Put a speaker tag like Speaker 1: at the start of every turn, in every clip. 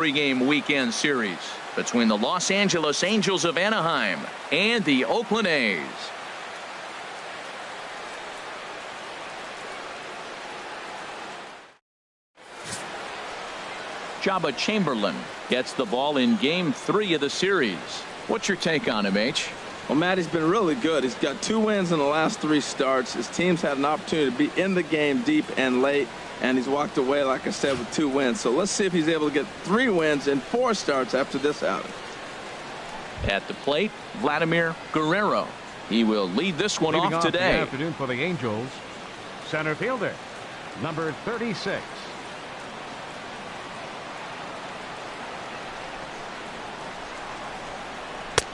Speaker 1: Three-game weekend series between the Los Angeles Angels of Anaheim and the Oakland A's. Joba Chamberlain gets the ball in Game 3 of the series. What's your take on him, H?
Speaker 2: Well, Matt, he's been really good. He's got 2 wins in the last 3 starts. His team's had an opportunity to be in the game deep and late, and he's walked away, like I said, with 2 wins. So let's see if he's able to get 3 wins in 4 starts after this outing.
Speaker 1: At the plate, Vladimir Guerrero. He will lead this one off today.
Speaker 3: Good afternoon for the Angels. Center fielder, number 36.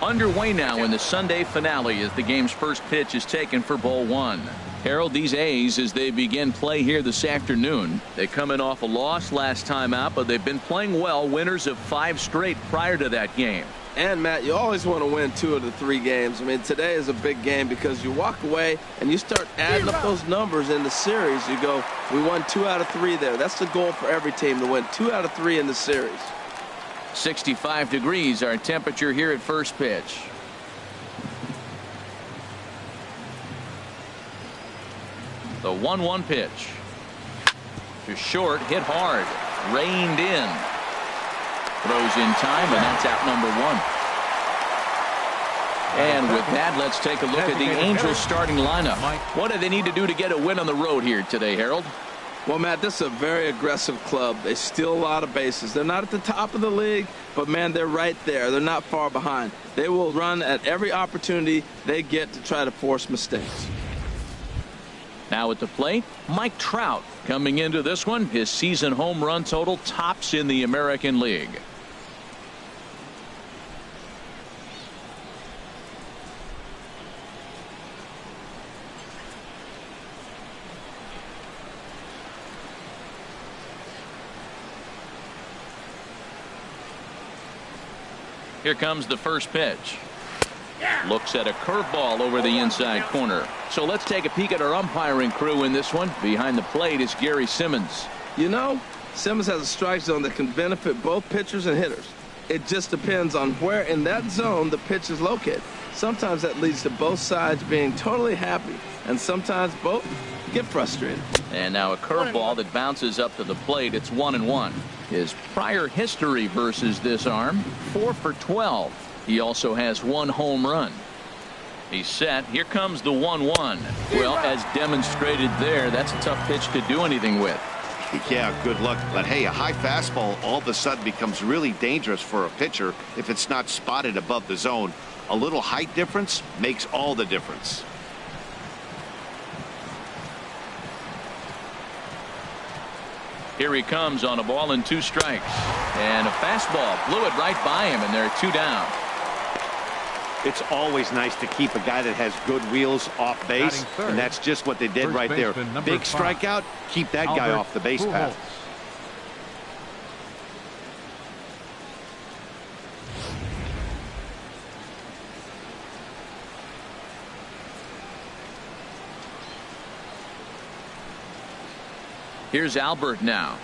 Speaker 1: Underway now in the Sunday finale as the game's first pitch is taken for ball 1. Harold, these A's, as they begin play here this afternoon, they come in off a loss last time out, but they've been playing well, winners of 5 straight prior to that game.
Speaker 2: And, Matt, you always want to win 2 of the 3 games. I mean, today is a big game because you walk away and you start adding up those numbers in the series. You go, we won 2 out of 3 there. That's the goal for every team, to win 2 out of 3 in the series.
Speaker 1: 65 degrees our temperature here at first pitch. The 1-1 pitch. To short, hit hard, reined in. Throws in time, and that's out number 1. And with that, let's take a look at the Angels starting lineup. What do they need to do to get a win on the road here today, Harold?
Speaker 2: Well, Matt, this is a very aggressive club. They steal a lot of bases. They're not at the top of the league, but, man, they're right there. They're not far behind. They will run at every opportunity they get to try to force mistakes.
Speaker 1: Now at the plate, Mike Trout coming into this one. His season home run total tops in the American League. Here comes the first pitch. Looks at a curveball over the inside corner. So let's take a peek at our umpiring crew in this one. Behind the plate is Gary Simmons.
Speaker 2: You know, Simmons has a strike zone that can benefit both pitchers and hitters. It just depends on where in that zone the pitch is located. Sometimes that leads to both sides being totally happy, and sometimes both get frustrated.
Speaker 1: And now a curveball that bounces up to the plate. It's 1-1. His prior history versus this arm, 4 for 12. He also has 1 home run. He's set. Here comes the 1-1. Well, as demonstrated there, that's a tough pitch to do anything with.
Speaker 4: Yeah, good luck. But, hey, a high fastball all of a sudden becomes really dangerous for a pitcher if it's not spotted above the zone. A little height difference makes all the difference.
Speaker 1: Here he comes on a ball and 2 strikes. And a fastball blew it right by him, and there are 2 down.
Speaker 4: It's always nice to keep a guy that has good wheels off base, and that's just what they did right there. Big strikeout, keep that guy off the base path.
Speaker 1: Here's Albert now.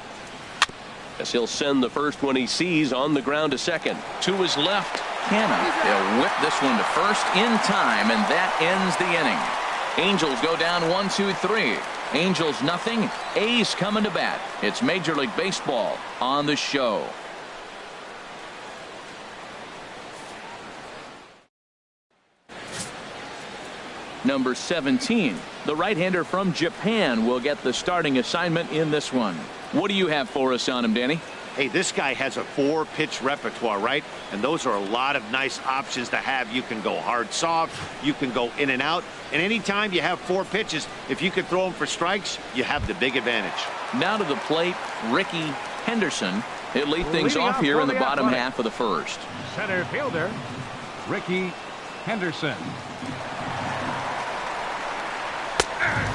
Speaker 1: As he'll send the first one he sees on the ground to second. To his left, Canna. They'll whip this one to first in time, and that ends the inning. Angels go down 1-2-3. Angels nothing. A's coming to bat. It's Major League Baseball on the show. Number 17, the right-hander from Japan, will get the starting assignment in this one. What do you have for us on him, Danny?
Speaker 4: Hey, this guy has a 4-pitch repertoire, right? And those are a lot of nice options to have. You can go hard, soft. You can go in and out. And anytime you have 4 pitches, if you can throw them for strikes, you have the big advantage.
Speaker 1: Now to the plate, Ricky Henderson. He'll lead things off here in the bottom half of the first.
Speaker 3: Center fielder, Ricky Henderson.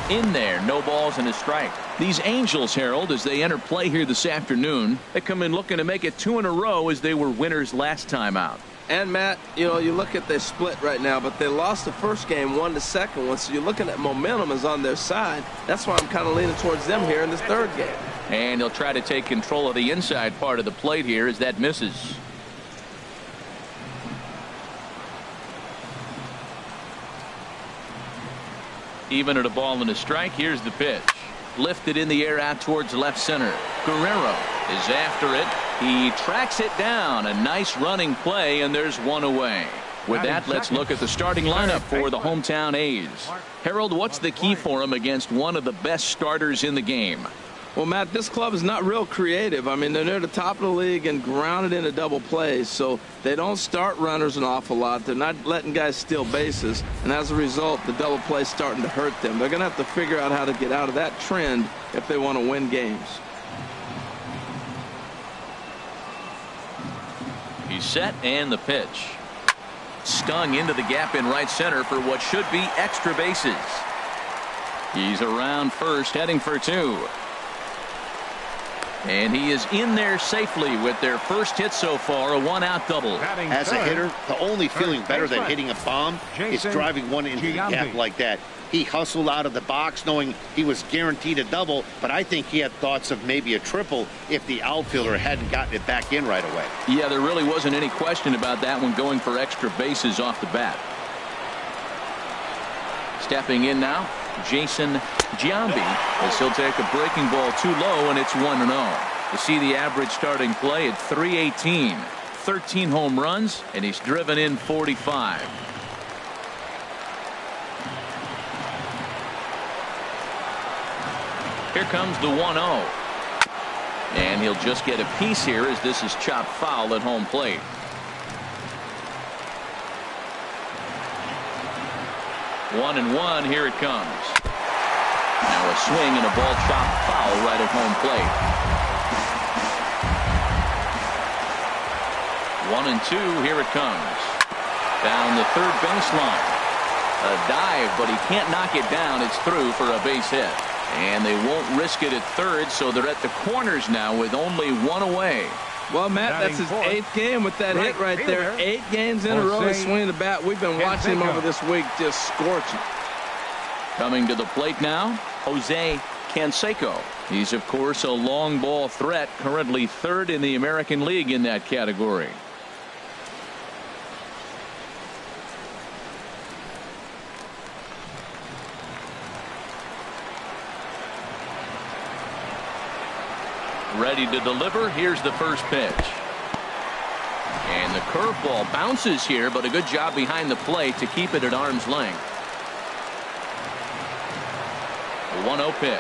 Speaker 1: In there, no balls and a strike. These Angels, Harold, as they enter play here this afternoon, they come in looking to make it 2 in a row as they were winners last time out.
Speaker 2: And, Matt, you know, you look at their split right now, but they lost the first game, won the second one, so you're looking at momentum is on their side. That's why I'm kind of leaning towards them here in this third game.
Speaker 1: And he'll try to take control of the inside part of the plate here as that misses. Even at a ball and a strike, here's the pitch. Lifted in the air out towards left center. Guerrero is after it. He tracks it down. A nice running play, and there's one away. With that, let's look at the starting lineup for the hometown A's. Harold, what's the key for him against one of the best starters in the game?
Speaker 2: Well, Matt, this club is not real creative. I mean, they're near the top of the league and grounded into double plays, so they don't start runners an awful lot. They're not letting guys steal bases, and as a result, the double play is starting to hurt them. They're going to have to figure out how to get out of that trend if they want to win games.
Speaker 1: He's set, and the pitch. Stung into the gap in right center for what should be extra bases. He's around first, heading for two. And he is in there safely with their first hit so far, a one-out double.
Speaker 4: As a hitter, the only feeling better than hitting a bomb is driving one into the gap like that. He hustled out of the box knowing he was guaranteed a double, but I think he had thoughts of maybe a triple if the outfielder hadn't gotten it back in right away.
Speaker 1: Yeah, there really wasn't any question about that one, going for extra bases off the bat. Stepping in now, Giambi, as he'll take a breaking ball too low, and it's 1-0. You see the average starting play at 318, 13 home runs, and he's driven in 45. Here comes the 1-0. And he'll just get a piece here as this is chopped foul at home plate. One and one, here it comes. Now a swing and a ball chopped foul right at home plate. 1-2, here it comes. Down the third baseline. A dive, but he can't knock it down. It's through for a base hit. And they won't risk it at third, so they're at the corners now with only one away.
Speaker 2: Well, Matt, that's his 8th game with that hit right there. 8 games in a row he's swinging the bat. We've been watching him over this week just scorching.
Speaker 1: Coming to the plate now, Jose Canseco. He's, of course, a long ball threat, currently 3rd in the American League in that category. Ready to deliver. Here's the first pitch. And the curveball bounces here, but a good job behind the plate to keep it at arm's length. A 1-0 pitch.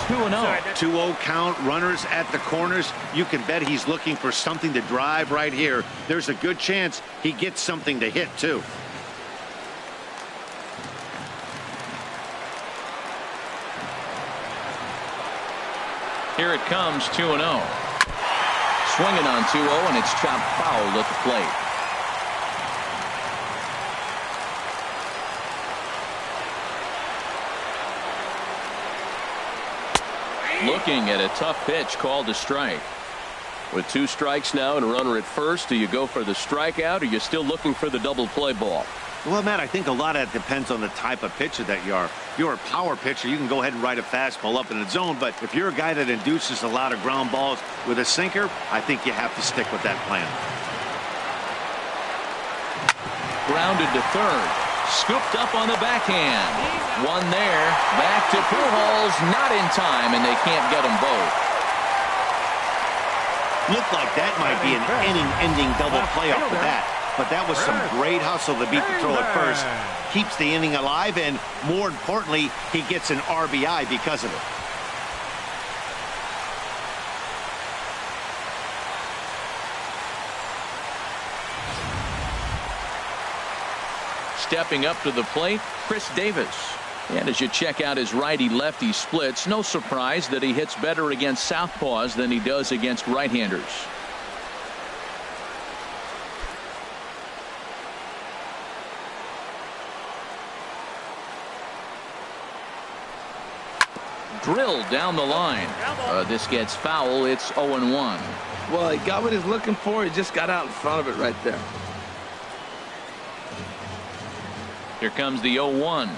Speaker 1: 2-0.
Speaker 4: 2-0 count, runners at the corners. You can bet he's looking for something to drive right here. There's a good chance he gets something to hit, too.
Speaker 1: Here it comes, 2-0. Swinging on 2-0, and it's chopped foul at the plate. Looking at a tough pitch called a strike. With 2 strikes now and a runner at first, do you go for the strikeout, or are you still looking for the double play ball?
Speaker 4: Well, Matt, I think a lot of that depends on the type of pitcher that you are. If you're a power pitcher, you can go ahead and ride a fastball up in the zone. But if you're a guy that induces a lot of ground balls with a sinker, I think you have to stick with that plan.
Speaker 1: Grounded to third. Scooped up on the backhand. One there. Back to Pujols. Not in time, and they can't get them both.
Speaker 4: Looked like that might be an inning-ending double play off the bat. But that was some great hustle to beat the throw at first. Keeps the inning alive, and more importantly, he gets an RBI because of it.
Speaker 1: Stepping up to the plate, Chris Davis. And as you check out his righty-lefty splits, no surprise that he hits better against southpaws than he does against right-handers. Drilled down the line. This gets foul. It's 0-1.
Speaker 2: Well, he got what he's looking for. He just got out in front of it right there.
Speaker 1: Here comes the 0-1.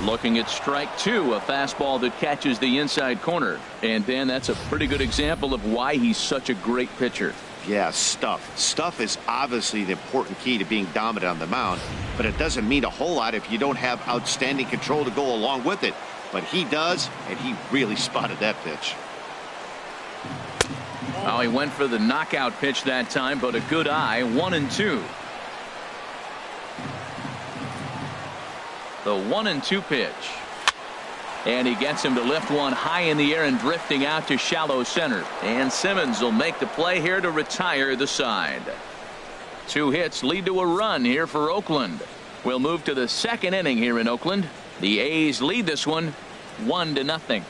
Speaker 1: Looking at strike two, a fastball that catches the inside corner. And Dan, that's a pretty good example of why he's such a great pitcher.
Speaker 4: Yeah, stuff. Stuff is obviously the important key to being dominant on the mound, but it doesn't mean a whole lot if you don't have outstanding control to go along with it. But he does, and he really spotted that pitch.
Speaker 1: Oh, he went for the knockout pitch that time, but a good eye. 1-2. The 1-2 pitch. And he gets him to lift one high in the air and drifting out to shallow center. And Simmons will make the play here to retire the side. 2 hits lead to a run here for Oakland. We'll move to the second inning here in Oakland. The A's lead this one 1-0.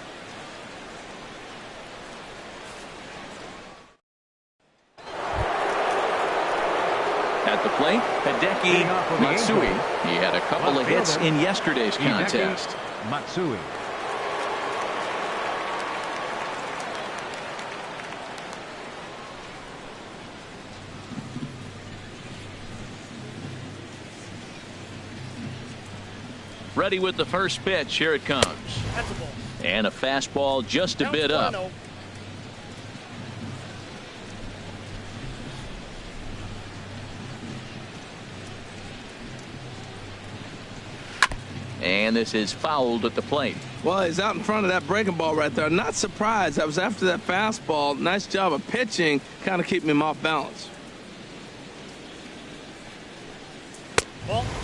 Speaker 1: At the plate, Hideki Matsui. He had a couple of hits in yesterday's contest.
Speaker 3: Matsui.
Speaker 1: Ready with the first pitch. Here it comes. And a fastball just a bit up. And this is fouled at the plate.
Speaker 2: Well, he's out in front of that breaking ball right there. Not surprised. I was after that fastball. Nice job of pitching, kind of keeping him off balance.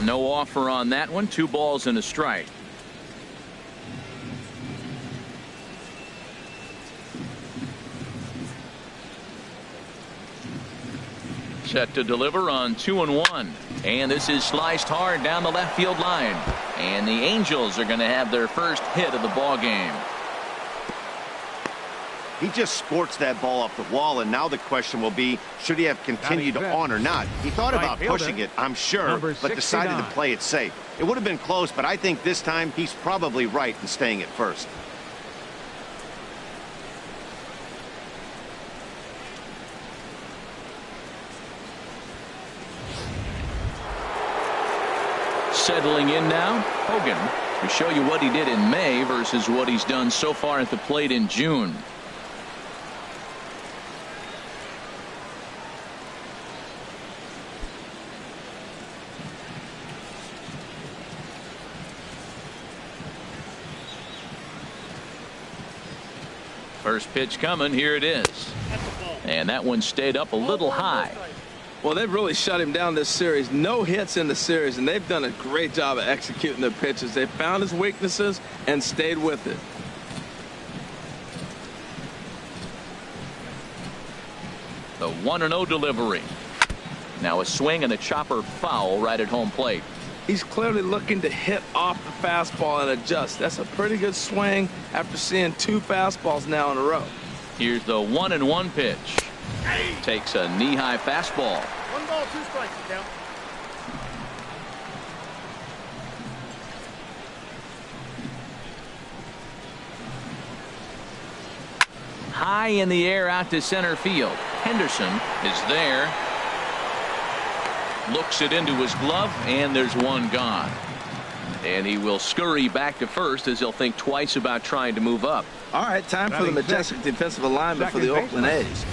Speaker 1: No offer on that one. 2 balls and a strike. Set to deliver on 2-1. And this is sliced hard down the left field line. And the Angels are going to have their first hit of the ball game.
Speaker 4: He just sports that ball off the wall, and now the question will be, should he have continued on or not? He thought about pushing it, I'm sure, but decided to play it safe. It would have been close, but I think this time he's probably right in staying at first.
Speaker 1: Settling in now, Hogan, to show you what he did in May versus what he's done so far at the plate in June. First pitch coming. Here it is. And that one stayed up a little high.
Speaker 2: Well, they've really shut him down this series. No hits in the series, and they've done a great job of executing their pitches. They found his weaknesses and stayed with it.
Speaker 1: The 1-0 delivery. Now a swing and a chopper foul right at home plate.
Speaker 2: He's clearly looking to hit off the fastball and adjust. That's a pretty good swing after seeing 2 fastballs now in a row.
Speaker 1: Here's the 1-1 pitch. Takes a knee-high fastball.
Speaker 5: 1 ball, 2 strikes. Count.
Speaker 1: High in the air out to center field. Henderson is there. Looks it into his glove, and there's one gone. And he will scurry back to first as he'll think twice about trying to move up.
Speaker 2: All right, time for the majestic defensive alignment for the Oakland A's.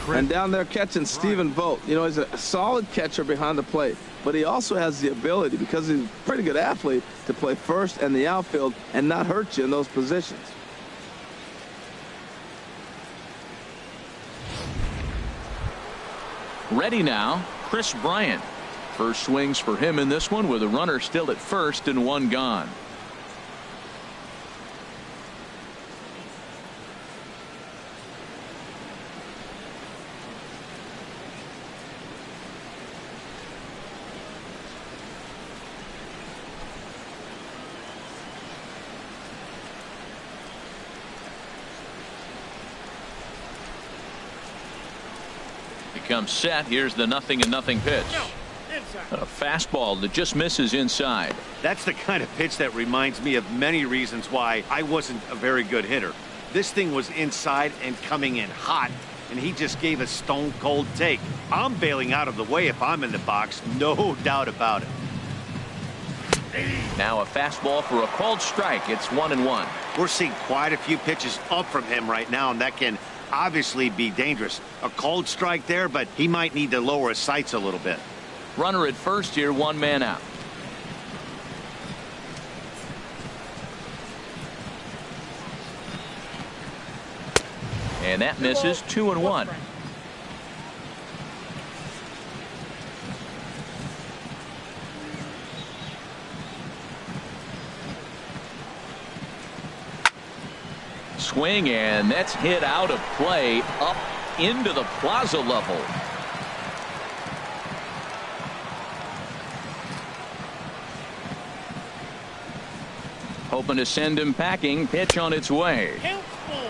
Speaker 2: And down there catching Stephen Vogt. You know, he's a solid catcher behind the plate, but he also has the ability, because he's a pretty good athlete, to play first and the outfield and not hurt you in those positions.
Speaker 1: Ready now, Chris Bryant. First swings for him in this one with a runner still at first and 1 gone. Comes set. Here's the 0-0 pitch. A fastball that just misses inside.
Speaker 4: That's the kind of pitch that reminds me of many reasons why I wasn't a very good hitter. This thing was inside and coming in hot, and he just gave a stone cold take. I'm bailing out of the way if I'm in the box, no doubt about it.
Speaker 1: Now a fastball for a called strike. It's 1-1.
Speaker 4: We're seeing quite a few pitches up from him right now, and that can obviously be dangerous. A called strike there, but he might need to lower his sights a little bit.
Speaker 1: Runner at first here, 1 man out. And that misses. 2-1. Swing, and that's hit out of play up into the plaza level. Hoping to send him packing. Pitch on its way.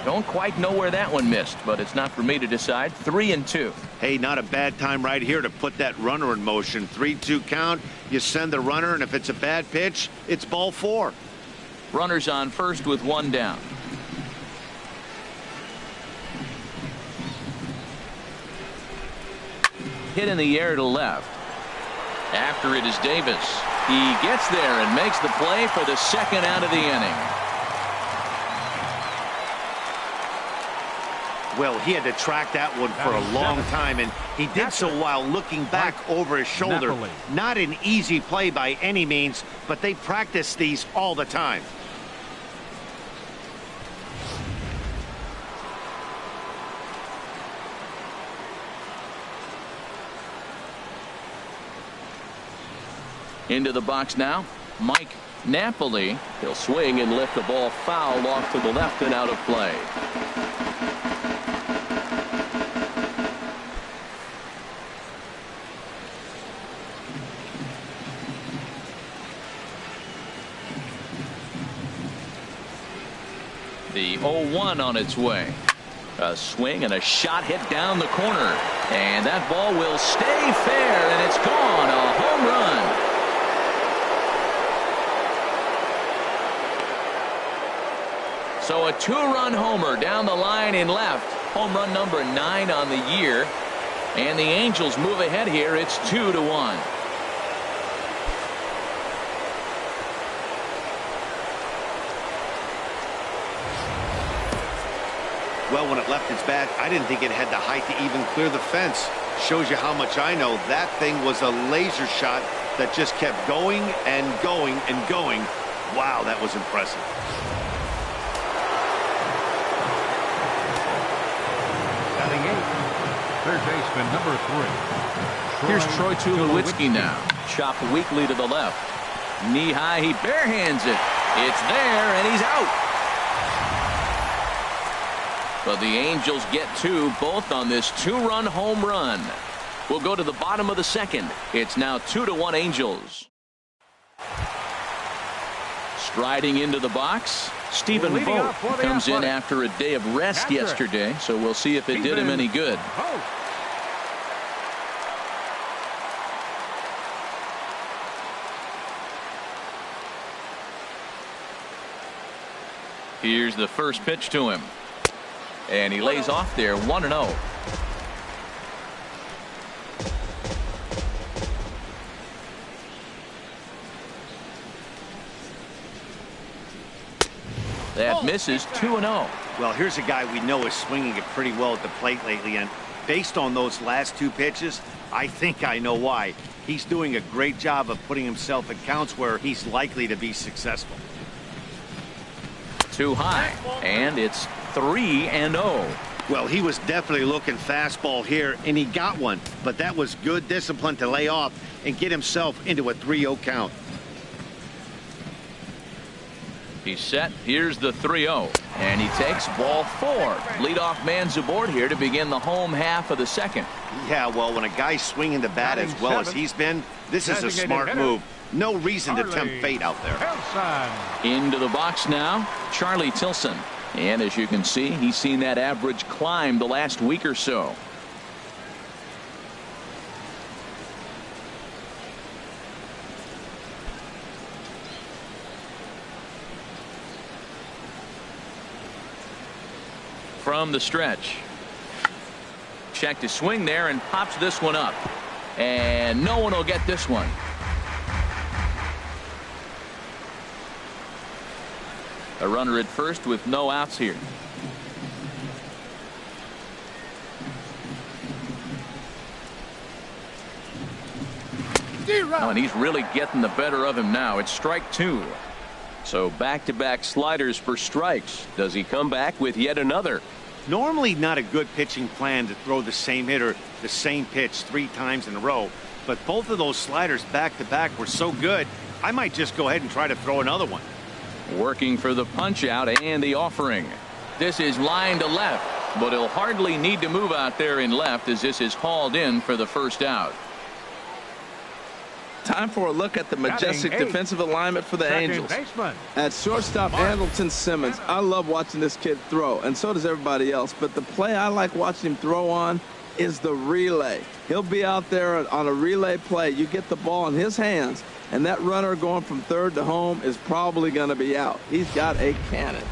Speaker 1: Don't quite know where that one missed, but it's not for me to decide. 3-2.
Speaker 4: Hey, not a bad time right here to put that runner in motion. 3-2 count. You send the runner, and if it's a bad pitch, it's ball 4.
Speaker 1: Runners on first with 1 down. Hit in the air to left. After it is Davis. He gets there and makes the play for the second out of the inning.
Speaker 4: Well, he had to track that one for a long time, and he did so while looking back over his shoulder.
Speaker 3: Napoli.
Speaker 4: Not an easy play by any means, but they practice these all the time.
Speaker 1: Into the box now, Mike Napoli. He'll swing and lift the ball foul off to the left and out of play. The 0-1 on its way. A swing and a shot hit down the corner. And that ball will stay fair, and it's gone. A home run. So a 2-run homer down the line in left. Home run number 9 on the year. And the Angels move ahead here. It's 2-1.
Speaker 4: Well, when it left its bat, I didn't think it had the height to even clear the fence. Shows you how much I know. That thing was a laser shot that just kept going and going and going. Wow, that was impressive.
Speaker 3: Batting 8th, third baseman number 3.
Speaker 1: Here's Troy Tulowitzki now. Chopped weakly to the left. Knee high, he barehands it. It's there, and he's out. But the Angels get 2, both on this 2-run home run. We'll go to the bottom of the second. It's now 2-1 Angels. Striding into the box, Stephen Vogt comes in after a day of rest yesterday, so we'll see if it did him any good. Here's the first pitch to him. And he lays off there, 1-0. That misses. 2-0.
Speaker 4: Well, here's a guy we know is swinging it pretty well at the plate lately, and based on those last 2 pitches, I think I know why. He's doing a great job of putting himself in counts where he's likely to be successful.
Speaker 1: Too high, and it's 3-0.
Speaker 4: Well, he was definitely looking fastball here, and he got one, but that was good discipline to lay off and get himself into a 3-0 count.
Speaker 1: He's set. Here's the 3-0, and he takes ball 4. Leadoff man's aboard here to begin the home half of the second.
Speaker 4: Yeah, well, when a guy's swinging the bat as well as he's been, this is a smart move. No reason to tempt fate out there.
Speaker 1: Into the box now, Charlie Tilson. And as you can see, he's seen that average climb the last week or so. From the stretch. Check to swing there and pops this one up. And no one will get this one. A runner at first with no outs here. Oh, and he's really getting the better of him now. It's strike 2. So back-to-back sliders for strikes. Does he come back with yet another?
Speaker 4: Normally not a good pitching plan to throw the same hitter the same pitch 3 times in a row, but both of those sliders back-to-back were so good, I might just go ahead and try to throw another one.
Speaker 1: Working for the punch-out and the offering. This is line to left, but he'll hardly need to move out there in left as this is hauled in for the first out.
Speaker 2: Time for a look at the majestic defensive alignment for the Angels. At shortstop, Andrelton Simmons. I love watching this kid throw, and so does everybody else. But the play I like watching him throw on is the relay. He'll be out there on a relay play. You get the ball in his hands, and that runner going from third to home is probably going to be out. He's got a cannon.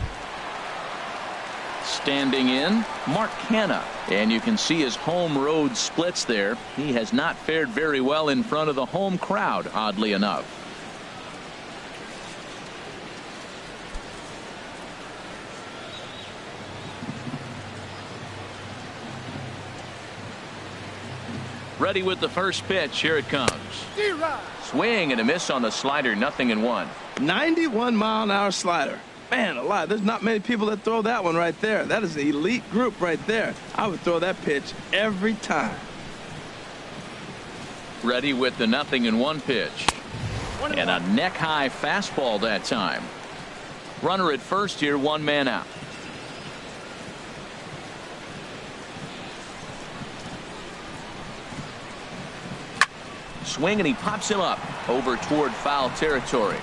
Speaker 1: Standing in, Mark Canna. And you can see his home road splits there. He has not fared very well in front of the home crowd, oddly enough. Ready with the first pitch. Here it comes. Swing and a miss on the slider. 0-1.
Speaker 2: 91-mile-an-hour slider. Man alive, there's not many people that throw that one right there. That is an elite group right there. I would throw that pitch every time.
Speaker 1: Ready with the 0-1 pitch. And a neck-high fastball that time. Runner at first here, 1 man out. Swing and he pops him up over toward foul territory.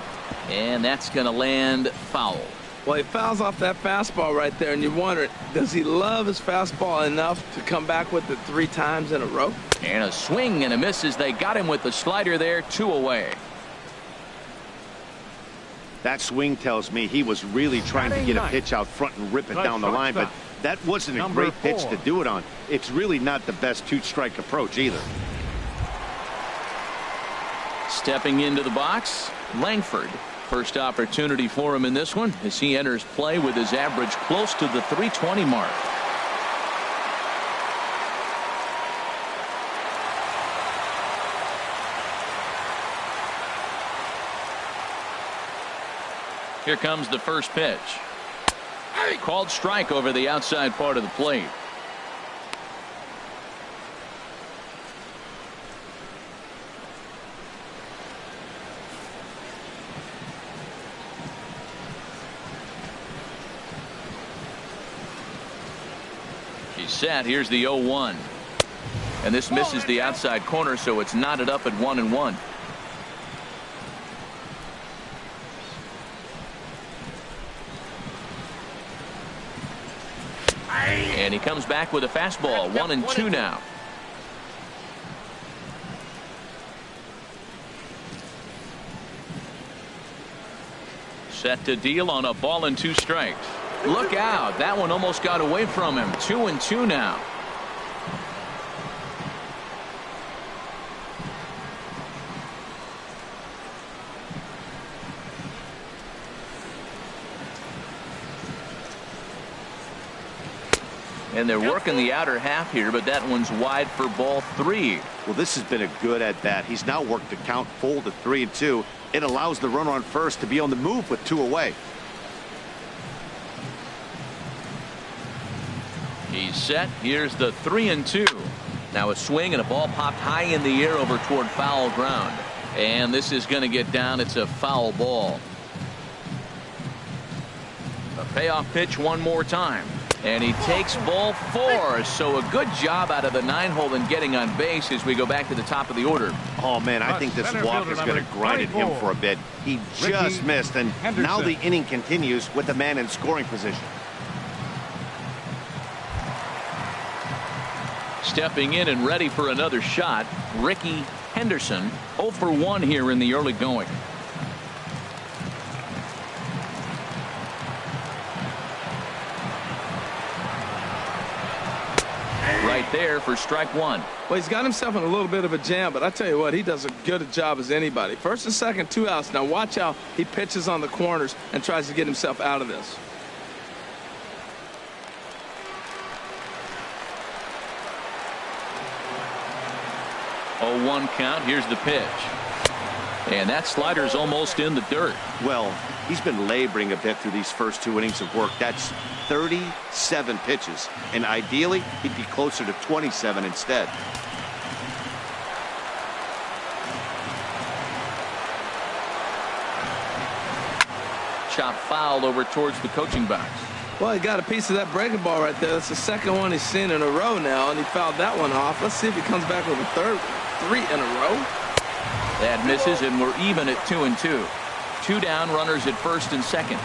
Speaker 1: And that's going to land foul.
Speaker 2: Well, he fouls off that fastball right there, and you wonder, does he love his fastball enough to come back with it 3 times in a row?
Speaker 1: And a swing and a miss as they got him with the slider there, 2 away.
Speaker 4: That swing tells me he was really trying to get a pitch out front and rip it down the line, but that wasn't a great pitch to do it on. It's really not the best 2-strike approach either.
Speaker 1: Stepping into the box, Langford. First opportunity for him in this one as he enters play with his average close to the 320 mark. Here comes the first pitch. Called strike over the outside part of the plate. Set. Here's the 0-1. And this misses the outside corner, so it's knotted up at 1-1. And he comes back with a fastball. 1-2 now. Set to deal on a ball and 2 strikes. Look out. That one almost got away from him. 2-2 now. And they're working the outer half here, but that one's wide for ball 3.
Speaker 4: Well, this has been a good at bat. He's now worked the count full to 3-2. It allows the runner on first to be on the move with 2 away.
Speaker 1: He's set. Here's the 3-2. Now a swing and a ball popped high in the air over toward foul ground. And this is going to get down. It's a foul ball. A payoff pitch one more time. And he takes ball 4. So a good job out of the 9-hole in getting on base as we go back to the top of the order.
Speaker 4: Oh, man, I think this walk is going to grind at him for a bit. He just missed, and now the inning continues with the man in scoring position.
Speaker 1: Stepping in and ready for another shot, Ricky Henderson. 0 for 1 here in the early going. Right there for strike one.
Speaker 2: Well, he's got himself in a little bit of a jam, but I tell you what, he does as good a job as anybody. First and second, 2 outs. Now watch how he pitches on the corners and tries to get himself out of this.
Speaker 1: Oh, 1 count. Here's the pitch. And that slider's almost in the dirt.
Speaker 4: Well, he's been laboring a bit through these first 2 innings of work. That's 37 pitches. And ideally, he'd be closer to 27 instead.
Speaker 1: Chop foul over towards the coaching box.
Speaker 2: Well, he got a piece of that breaking ball right there. That's the second one he's seen in a row now, and he fouled that one off. Let's see if he comes back with a third, 3 in a row.
Speaker 1: That misses, and we're even at 2-2. 2 down, runners at first and second.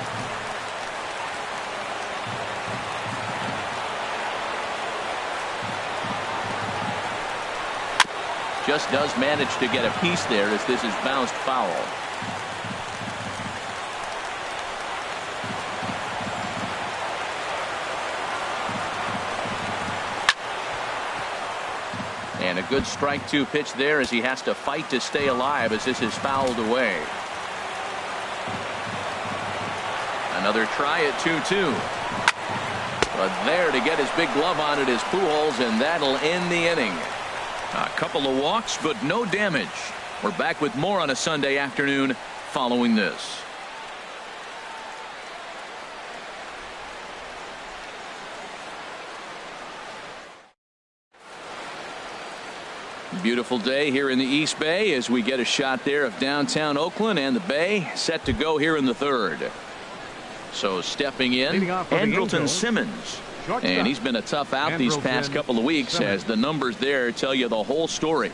Speaker 1: Just does manage to get a piece there as this is bounced foul. And a good strike 2 pitch there as he has to fight to stay alive as this is fouled away. Another try at 2-2. But there to get his big glove on it is Pujols, and that'll end the inning. A couple of walks, but no damage. We're back with more on a Sunday afternoon following this. Beautiful day here in the East Bay as we get a shot there of downtown Oakland, and the Bay set to go here in the third. So stepping in, Andrelton Simmons. And he's been a tough out these past couple of weeks as the numbers there tell you the whole story.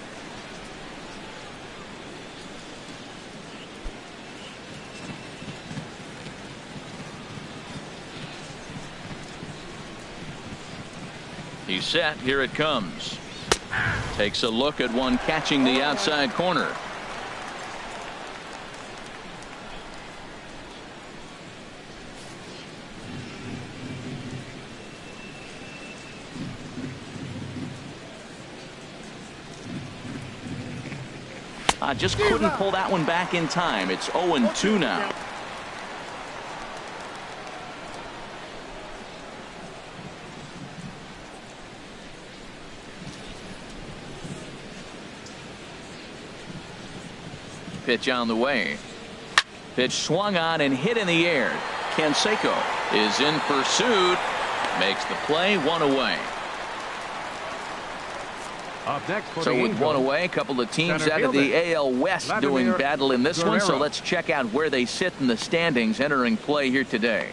Speaker 1: He's set. Here it comes. Takes a look at one catching the outside corner. Just couldn't pull that one back in time. It's 0-2 now. Pitch on the way. Pitch swung on and hit in the air. Canseco is in pursuit. Makes the play, 1 away.
Speaker 3: Up next for
Speaker 1: so
Speaker 3: the
Speaker 1: with
Speaker 3: Angels,
Speaker 1: 1 away, a couple of teams
Speaker 3: center
Speaker 1: out of the
Speaker 3: fielder,
Speaker 1: AL West
Speaker 3: Vladimir
Speaker 1: doing battle in this one. So
Speaker 3: Guerrero.
Speaker 1: let's check out where they sit in the standings entering play here today.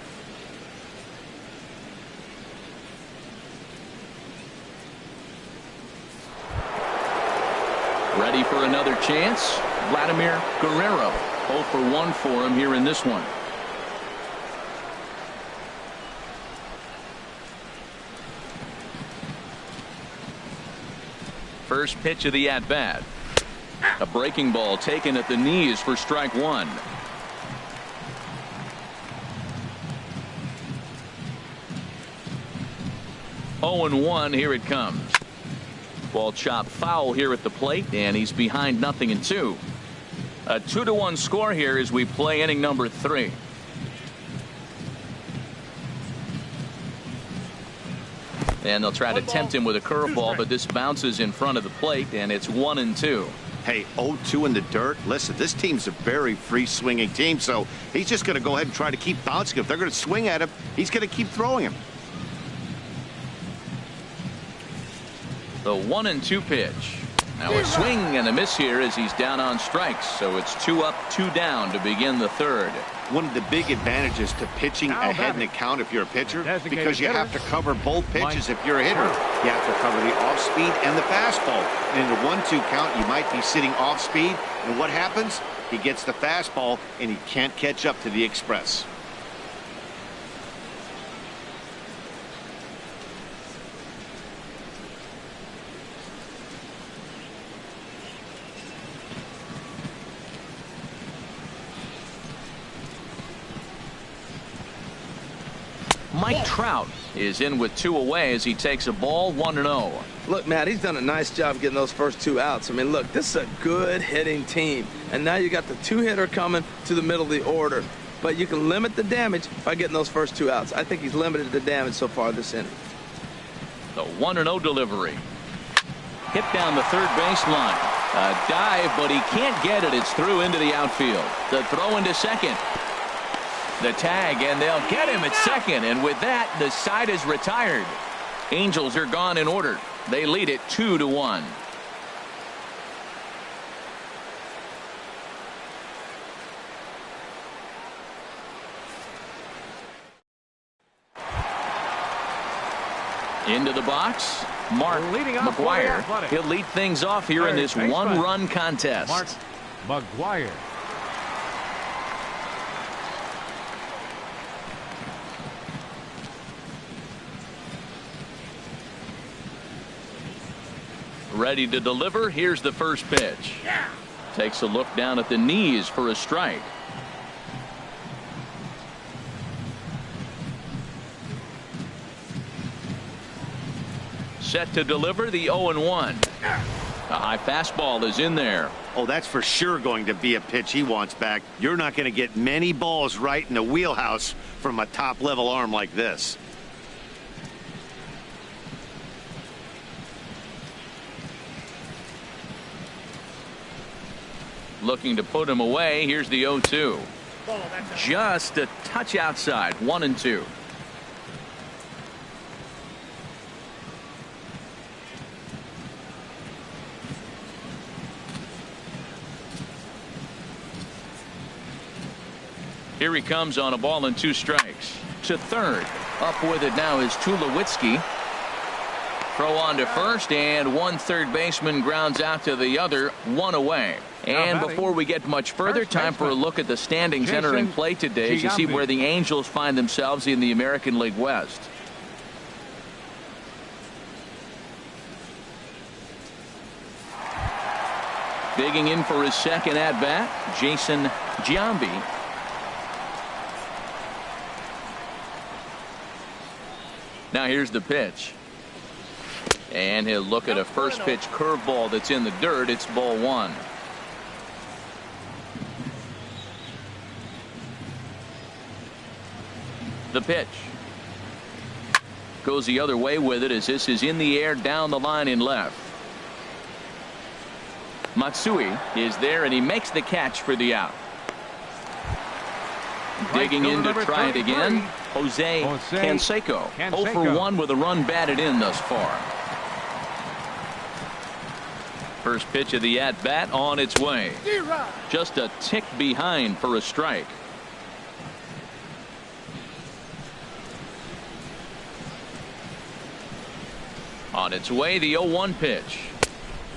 Speaker 1: Ready for another chance? Vladimir Guerrero. 0 for 1 for him here in this one. First pitch of the at-bat. A breaking ball taken at the knees for strike 1. Oh and 1. Here it comes. Ball chopped foul here at the plate, and he's behind 0-2. A 2-1 score here as we play inning number 3. And they'll try to tempt him with a curveball, but this bounces in front of the plate, and it's 1-2.
Speaker 4: Hey, 0-2 in the dirt. Listen, this team's a very free swinging team, so he's just going to go ahead and try to keep bouncing. If they're going to swing at him, he's going to keep throwing him.
Speaker 1: The 1-2 pitch. Now a swing and a miss here as he's down on strikes. So it's 2 up, 2 down to begin the third.
Speaker 4: One of the big advantages to pitching ahead in the count if you're a pitcher, because you have to cover both pitches if you're a hitter. You have to cover the off speed and the fastball. And in a 1-2 count, you might be sitting off speed. And what happens? He gets the fastball and he can't catch up to the express.
Speaker 1: Mike Trout is in with 2 away as he takes a ball 1-0.
Speaker 2: Look, Matt, he's done a nice job getting those first 2 outs. I mean, look, this is a good hitting team. And now you got the 2-hitter coming to the middle of the order. But you can limit the damage by getting those first 2 outs. I think he's limited the damage so far this inning.
Speaker 1: The 1-0 delivery. Hit down the third baseline. A dive, but he can't get it. It's through into the outfield. The throw into second. The tag, and they'll get him at second. And with that, the side is retired. Angels are gone in order. They lead it 2-1. Into the box, Mark McGwire. He'll lead things off here in this one-run contest.
Speaker 3: Mark McGwire.
Speaker 1: Ready to deliver. Here's the first pitch. Takes a look down at the knees for a strike. Set to deliver the 0-1. A high fastball is in there.
Speaker 4: Oh, that's for sure going to be a pitch he wants back. You're not going to get many balls right in the wheelhouse from a top-level arm like this.
Speaker 1: Looking to put him away. Here's the 0-2. Just a touch outside. 1-2. Here he comes on a ball and 2 strikes. To third. Up with it now is Tulowitzki. Throw on to first, and one third baseman grounds out to the other. 1 away. And before we get much further, time for a look at the standings entering play today as you see where the Angels find themselves in the American League West. Digging in for his second at-bat, Jason Giambi. Now here's the pitch. And he'll look at a first pitch curveball that's in the dirt. It's ball 1. The pitch. Goes the other way with it as this is in the air down the line in left. Matsui is there and he makes the catch for the out. Digging in to try it again. Jose Canseco. 0 for 1 with a run batted in thus far. First pitch of the at-bat on its way. Just a tick behind for a strike. On its way, the 0-1 pitch.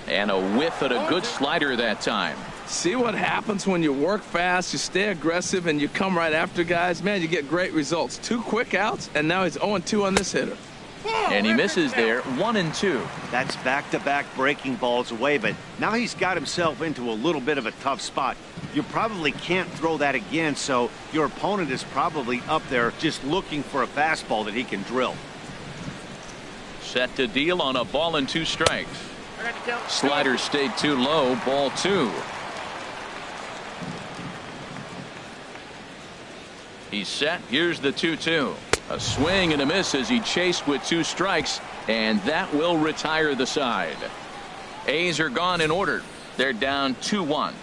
Speaker 1: And a whiff at a good slider that time.
Speaker 2: See what happens when you work fast, you stay aggressive, and you come right after guys? Man, you get great results. 2 quick outs, and now he's 0-2 on this hitter.
Speaker 1: And he misses there. 1-2.
Speaker 4: That's back-to-back breaking balls away, but now he's got himself into a little bit of a tough spot. You probably can't throw that again, so your opponent is probably up there just looking for a fastball that he can drill.
Speaker 1: Set to deal on a ball and 2 strikes. Slider stayed too low. Ball 2. He's set. Here's the 2-2. A swing and a miss as he chased with 2 strikes, and that will retire the side. A's are gone in order. They're down 2-1.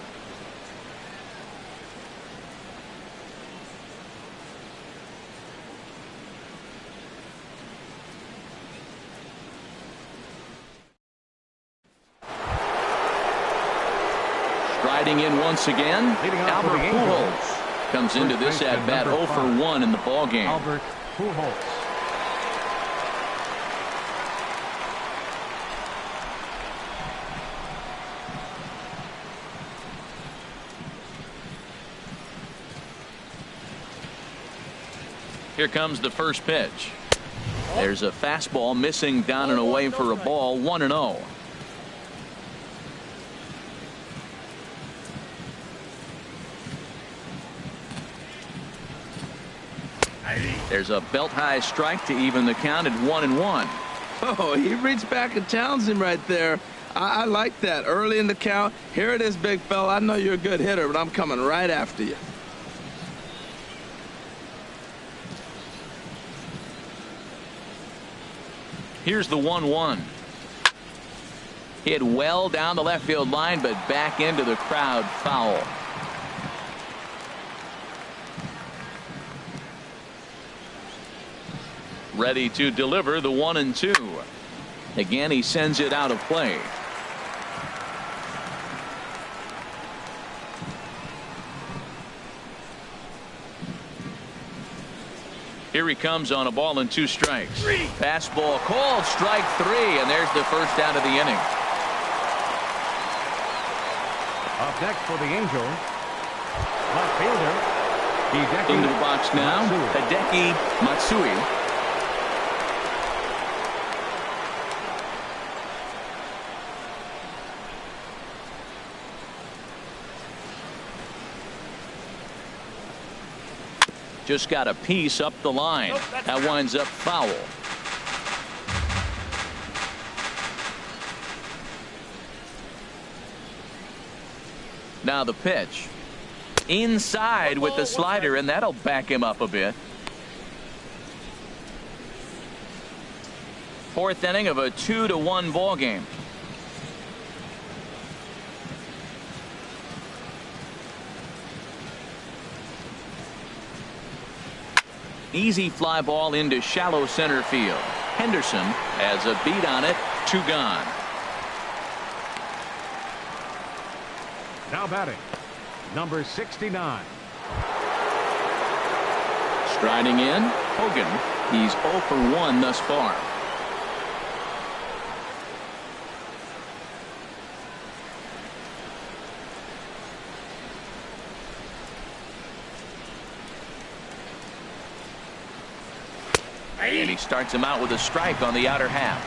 Speaker 1: Striding in once again, Albert Pujols comes into this at bat 0 for 1 in the ball game.
Speaker 3: Albert Pujols.
Speaker 1: Here comes the first pitch. There's a fastball missing down and away for a ball. 1-0. There's a belt high strike to even the count at 1-1.
Speaker 2: Oh, he reached back and challenged him right there. I like that. Early in the count. Here it is, big fella. I know you're a good hitter, but I'm coming right after you.
Speaker 1: Here's the 1-1. Hit well down the left field line, but back into the crowd, foul. Ready to deliver the 1-2. Again, he sends it out of play. Here he comes on a ball and 2 strikes. Fastball called, strike 3, and there's the first out of the inning.
Speaker 3: Up next for the Angels, left fielder Hideki.
Speaker 1: Into the box now, Hideki Matsui. Just got a piece up the line. That winds up foul. Now the pitch. Inside with the slider, and that'll back him up a bit. 4th inning of a 2-1 ball game. Easy fly ball into shallow center field. Henderson has a beat on it. 2 gone.
Speaker 3: Now batting, number 69.
Speaker 1: Striding in, Hogan. He's 0 for 1 thus far. And he starts him out with a strike on the outer half.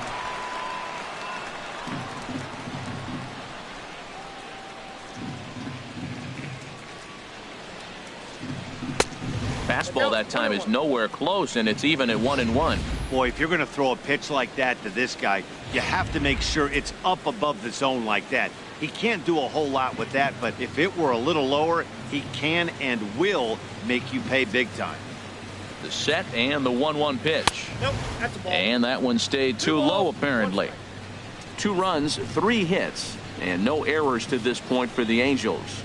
Speaker 1: Fastball that time is nowhere close, and it's even at 1-1.
Speaker 4: Boy, if you're going to throw a pitch like that to this guy, you have to make sure it's up above the zone like that. He can't do a whole lot with that, but if it were a little lower, he can and will make you pay big time.
Speaker 1: The set and the 1-1 pitch.
Speaker 5: Nope, that's a ball.
Speaker 1: And that one stayed too low, apparently. 2 runs, 3 hits, and no errors to this point for the Angels.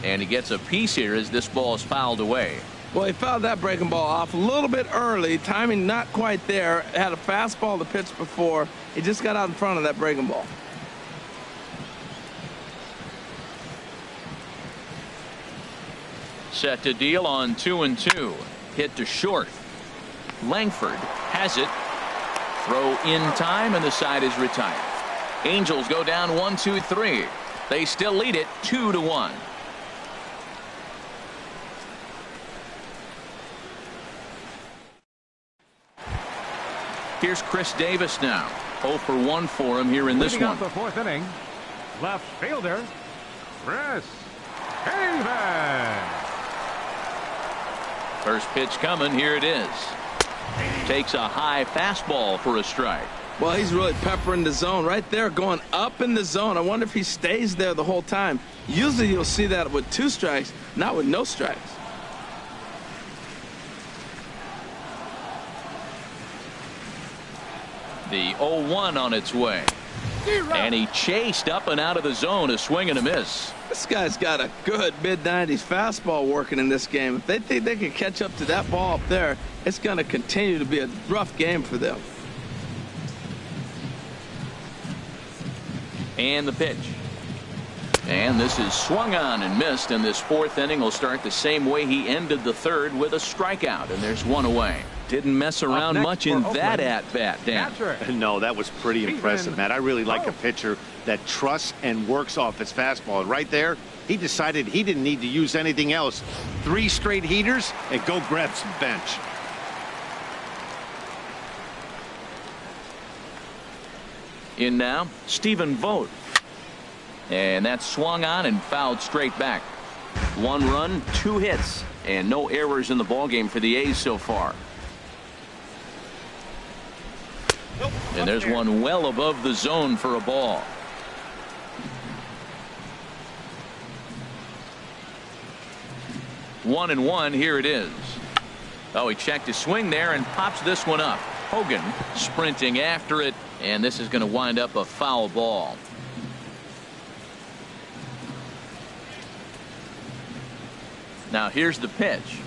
Speaker 1: And he gets a piece here as this ball is fouled away.
Speaker 2: Well, he fouled that breaking ball off a little bit early. Timing not quite there. Had a fastball to pitch before. He just got out in front of that breaking ball.
Speaker 1: Set to deal on 2-2. Hit to short. Langford has it. Throw in time, and the side is retired. Angels go down 1-2-3. They still lead it 2-1. Here's Chris Davis now. 0 for 1 for him here in this
Speaker 3: Leading
Speaker 1: one.
Speaker 3: off the 4th inning, left fielder Chris Davis.
Speaker 1: First pitch coming. Here it is. Takes a high fastball for a strike.
Speaker 2: Well, he's really peppering the zone right there, going up in the zone. I wonder if he stays there the whole time. Usually you'll see that with 2 strikes, not with no strikes.
Speaker 1: The 0-1 on its way. And he chased up and out of the zone, a swing and a miss.
Speaker 2: This guy's got a good mid-90s fastball working in this game. If they think they can catch up to that ball up there, it's going to continue to be a rough game for them.
Speaker 1: And the pitch. And this is swung on and missed, and this 4th inning will start the same way he ended the 3rd, with a strikeout, and there's 1 away. Didn't mess around much in that at-bat, Dan.
Speaker 4: No, that was pretty impressive, Matt. I really like a pitcher that trusts and works off his fastball. And right there, he decided he didn't need to use anything else. 3 straight heaters and go grab some bench.
Speaker 1: In now, Stephen Vogt. And that's swung on and fouled straight back. 1 run, 2 hits, and no errors in the ballgame for the A's so far. And there's one well above the zone for a ball. One and one. Here it is. Oh, he checked his swing there and pops this one up. Hogan sprinting after it, and this is going to wind up a foul ball. Now here's the pitch.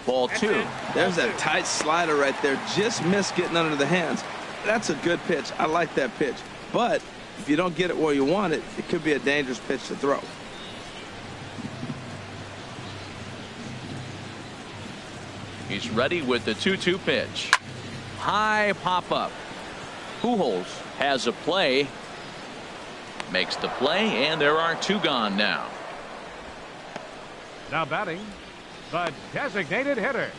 Speaker 1: Ball 2.
Speaker 2: There's that tight slider right there. Just missed getting under the hands. That's a good pitch. I like that pitch. But if you don't get it where you want it, it could be a dangerous pitch to throw.
Speaker 1: He's ready with the 2-2 pitch. High pop up. Pujols has a play. Makes the play, and there are 2 gone now.
Speaker 3: Now batting, the designated hitter,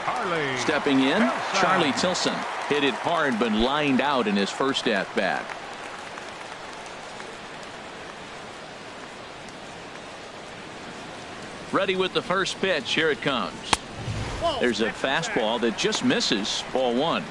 Speaker 3: Charlie.
Speaker 1: Stepping in,
Speaker 3: Tilson.
Speaker 1: Charlie Tilson hit it hard but lined out in his first at bat. Ready with the first pitch. Here it comes. There's a fastball that just misses. Ball 1.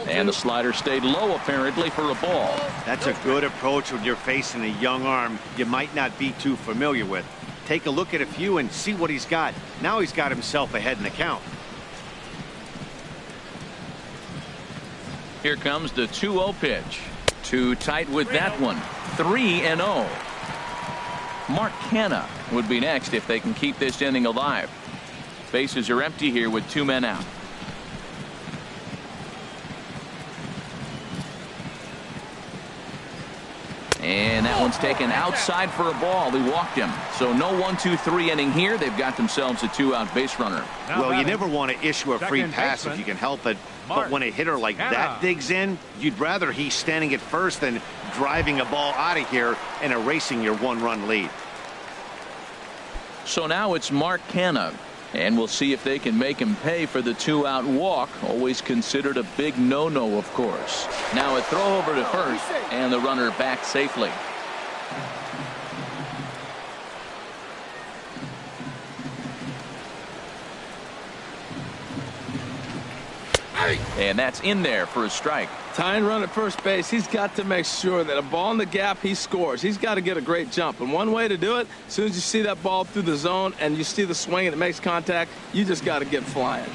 Speaker 1: And the slider stayed low apparently for a ball.
Speaker 4: That's a good approach when you're facing a young arm you might not be too familiar with. Take a look at a few and see what he's got. Now he's got himself ahead in the count.
Speaker 1: Here comes the 2-0 pitch. Too tight with that one. 3-0. Mark Canna would be next if they can keep this inning alive. Bases are empty here with 2 men out. And that one's taken outside for a ball. He walked him. So no 1-2-3 inning here. They've got themselves a 2-out base runner.
Speaker 4: Well, you never want to issue a free pass if you can help it. But when a hitter like that digs in, you'd rather he's standing at first than driving a ball out of here and erasing your 1-run lead.
Speaker 1: So now it's Mark Canna. And we'll see if they can make him pay for the 2-out walk. Always considered a big no-no, of course. Now a throw over to first, and the runner back safely. And that's in there for a strike.
Speaker 2: Tying run at first base. He's got to make sure that a ball in the gap, he scores. He's got to get a great jump. And one way to do it, as soon as you see that ball through the zone and you see the swing and it makes contact, you just got to get flying.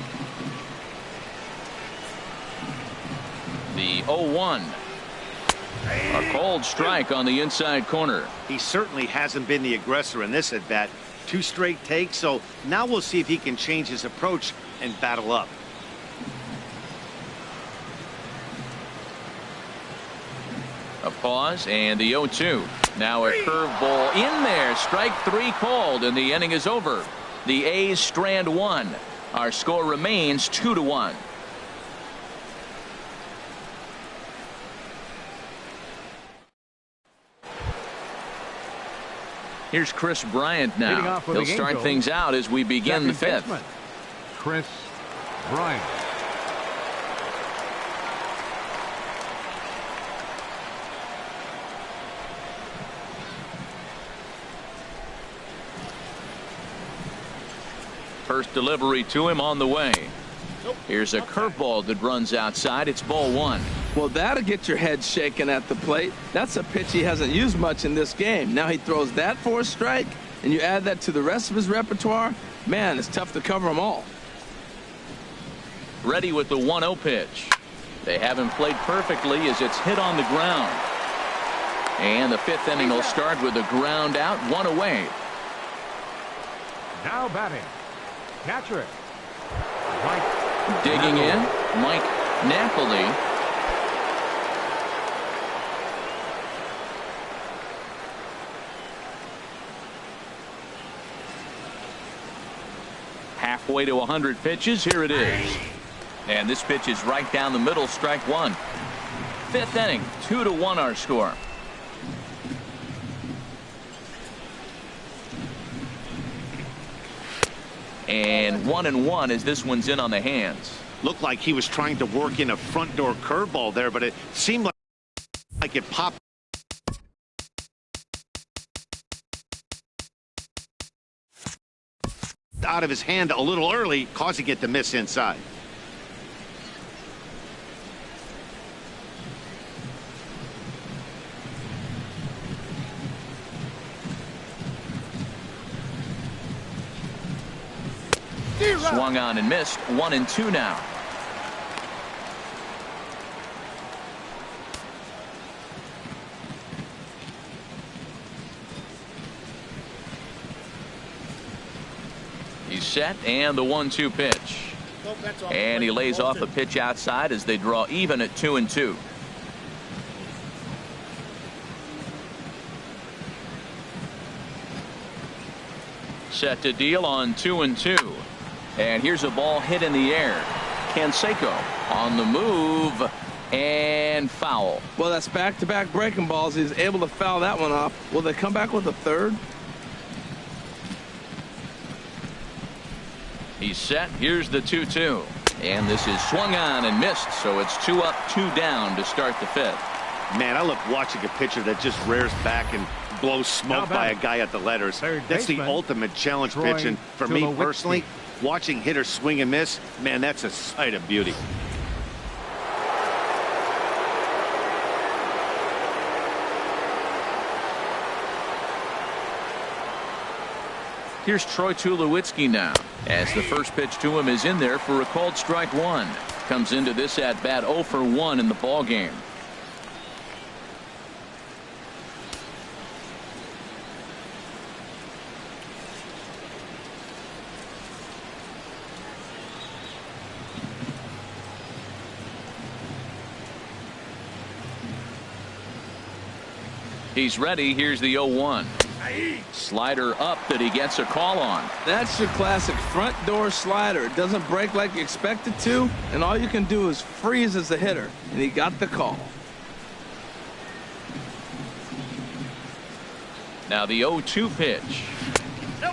Speaker 1: The 0-1. A cold strike on the inside corner.
Speaker 4: He certainly hasn't been the aggressor in this at bat. 2 straight takes, so now we'll see if he can change his approach and battle up.
Speaker 1: A pause and the 0-2. Now a curveball in there. Strike 3 called, and the inning is over. The A's strand 1. Our score remains 2-1. Here's Chris Bryant now. He'll start things out as we begin the 5th.
Speaker 3: Chris Bryant.
Speaker 1: First delivery to him on the way. Here's a curveball that runs outside. It's ball 1.
Speaker 2: Well, that'll get your head shaken at the plate. That's a pitch he hasn't used much in this game. Now he throws that for a strike, and you add that to the rest of his repertoire. Man, it's tough to cover them all.
Speaker 1: Ready with the 1-0 pitch. They haven't played perfectly as it's hit on the ground. And the 5th inning will start with a ground out, 1 away.
Speaker 3: Now batting, catcher,
Speaker 1: digging in, Mike Napoli. Halfway to 100 pitches. Here it is. And this pitch is right down the middle. Strike 1. 5th inning, 2-1 our score. And 1-1 as this one's in on the hands.
Speaker 4: Looked like he was trying to work in a front door curveball there, but it seemed like it popped out of his hand a little early, causing it to miss inside.
Speaker 1: Swung on and missed. 1-2 now. He's set, and the 1-2 pitch. And he lays off a pitch outside as they draw even at 2-2. Set to deal on 2-2. And here's a ball hit in the air. Canseco on the move, and foul.
Speaker 2: Well, that's back-to-back breaking balls. He's able to foul that one off. Will they come back with a third?
Speaker 1: He's set. Here's the 2-2. And this is swung on and missed, so it's 2 up, 2 down to start the fifth.
Speaker 4: Man, I love watching a pitcher that just rears back and blows smoke by a guy at the letters. That's the ultimate challenge pitch, and for me personally, watching hitters swing and miss, man, that's a sight of beauty.
Speaker 1: Here's Troy Tulowitzki now, as the first pitch to him is in there for a called strike one. Comes into this at bat 0 for 1 in the ball game. He's ready. Here's the 0-1. Slider up that he gets a call on.
Speaker 2: That's your classic front door slider. It doesn't break like you expect it to, and all you can do is freeze as a hitter, and he got the call.
Speaker 1: Now the 0-2 pitch.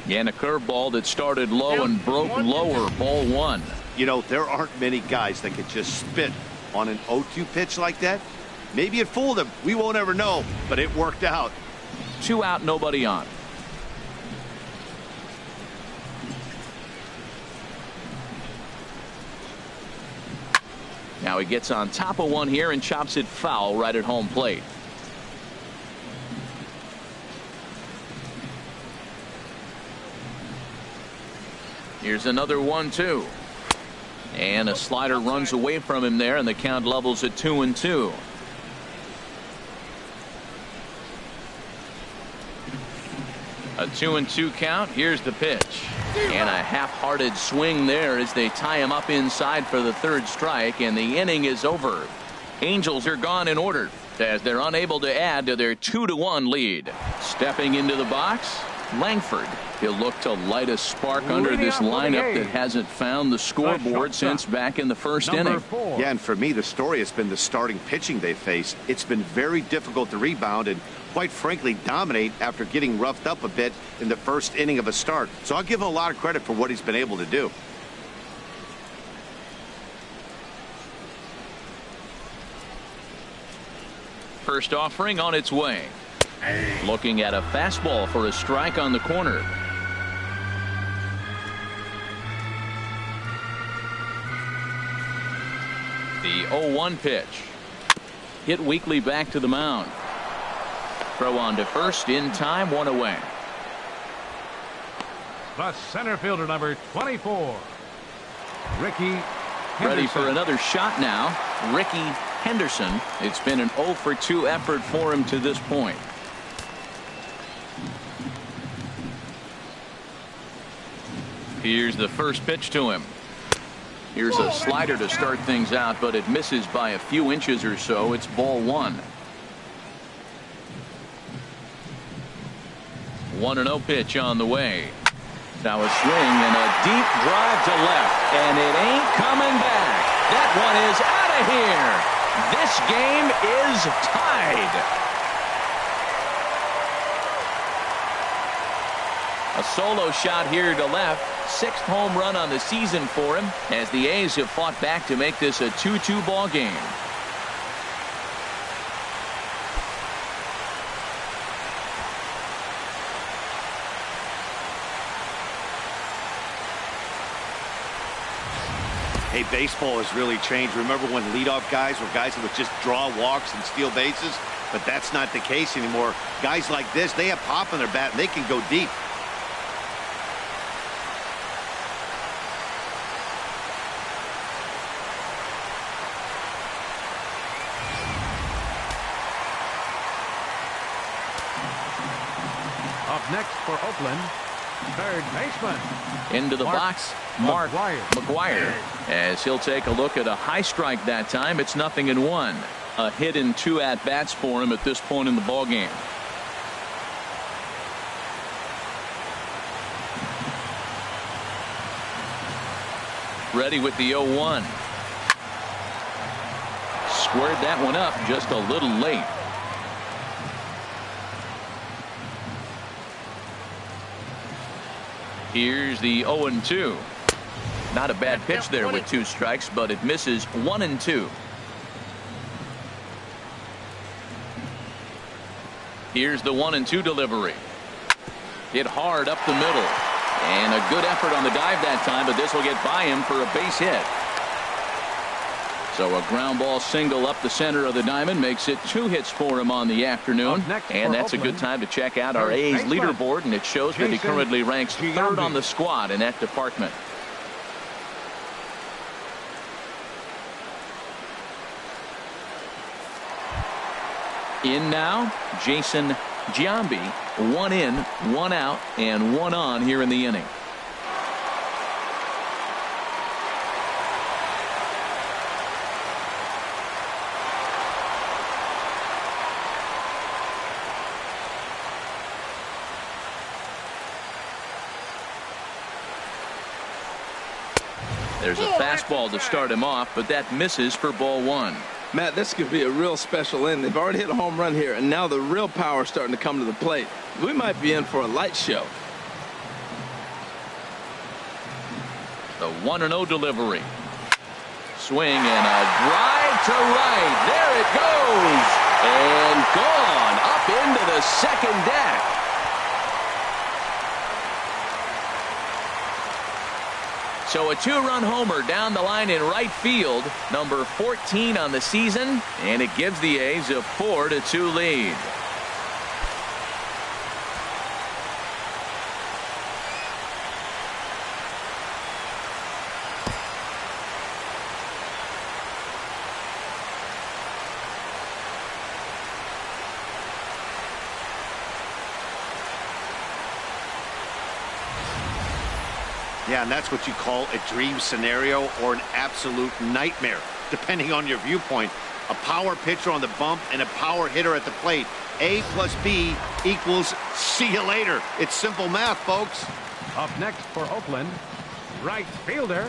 Speaker 1: And a curveball that started low and broke lower. Ball 1.
Speaker 4: You know, there aren't many guys that could just spit on an 0-2 pitch like that. Maybe it fooled him. We won't ever know, but it worked out.
Speaker 1: 2 out, nobody on. Now he gets on top of one here and chops it foul right at home plate. Here's another 1-2. And a slider runs away from him there, and the count levels at 2-2. A 2-2 count. Here's the pitch. And a half-hearted swing there as they tie him up inside for the third strike, and the inning is over. Angels are gone in order as they're unable to add to their 2-1 lead. Stepping into the box, Langford. He'll look to light a spark under this lineup that hasn't found the scoreboard since back in the first inning.
Speaker 4: Yeah, and for me, the story has been the starting pitching they face. It's been very difficult to rebound and, quite frankly, dominate after getting roughed up a bit in the first inning of a start. So I'll give him a lot of credit for what he's been able to do.
Speaker 1: First offering on its way. Looking at a fastball for a strike on the corner. The 0-1 pitch. Hit weakly back to the mound. Throw on to first in time, 1 away.
Speaker 3: The center fielder, number 24, Ricky Henderson.
Speaker 1: Ready for another shot now. Ricky Henderson. It's been an 0 for 2 effort for him to this point. Here's the first pitch to him. Here's a slider to start things out, but it misses by a few inches or so. It's ball 1. 1-0 pitch on the way. Now a swing and a deep drive to left, and it ain't coming back. That one is out of here. This game is tied. A solo shot here to left. 6th home run on the season for him as the A's have fought back to make this a 2-2 ball game.
Speaker 4: Hey, baseball has really changed. Remember when leadoff guys were guys that would just draw walks and steal bases? But that's not the case anymore. Guys like this, they have pop in their bat and they can go deep.
Speaker 3: Up next for Oakland, third baseman.
Speaker 1: Into the box, Mark McGwire, as he'll take a look at a high strike that time. It's 0-1. A hit in 2 at-bats for him at this point in the ball game. Ready with the 0-1. Squared that one up just a little late. Here's the 0-2. Not a bad pitch there with 2 strikes, but it misses 1-2. Here's the 1-2 delivery. Hit hard up the middle. And a good effort on the dive that time, but this will get by him for a base hit. So a ground ball single up the center of the diamond makes it 2 hits for him on the afternoon. And that's a good time to check out our A's leaderboard, and it shows that he currently ranks 3rd on the squad in that department. In now, Jason Giambi. 1 in, 1 out, and 1 on here in the inning. There's a fastball to start him off, but that misses for ball 1.
Speaker 2: Matt, this could be a real special inning. They've already hit a home run here, and now the real power is starting to come to the plate. We might be in for a light show.
Speaker 1: The 1-0 delivery. Swing and a drive to right. There it goes. And gone up into the second deck. So a 2-run homer down the line in right field, number 14 on the season, and it gives the A's a 4-2 lead.
Speaker 4: Yeah, and that's what you call a dream scenario or an absolute nightmare, depending on your viewpoint. A power pitcher on the bump and a power hitter at the plate. A plus B equals see you later. It's simple math, folks.
Speaker 3: Up next for Oakland, right fielder.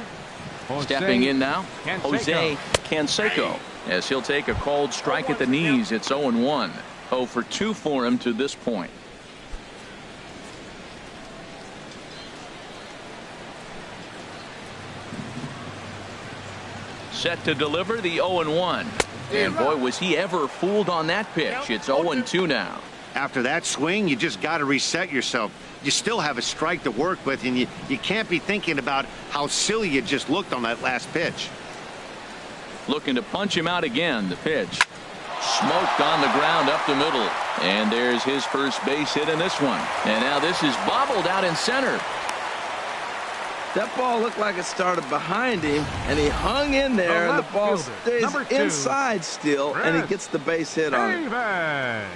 Speaker 1: Stepping in now,
Speaker 3: Canseco.
Speaker 1: Jose Canseco, as he'll take a called strike at the knees. It's 0-1. 0 for 2 for him to this point. Set to deliver the 0-1. And boy, was he ever fooled on that pitch. It's 0-2 now.
Speaker 4: After that swing, you just got to reset yourself. You still have a strike to work with, and you can't be thinking about how silly you just looked on that last pitch.
Speaker 1: Looking to punch him out again. The pitch smoked on the ground up the middle. And there's his first base hit in this one. And now this is bobbled out in center.
Speaker 2: That ball looked like it started behind him, and he hung in there, and the ball stays inside still, and he gets the base hit on it.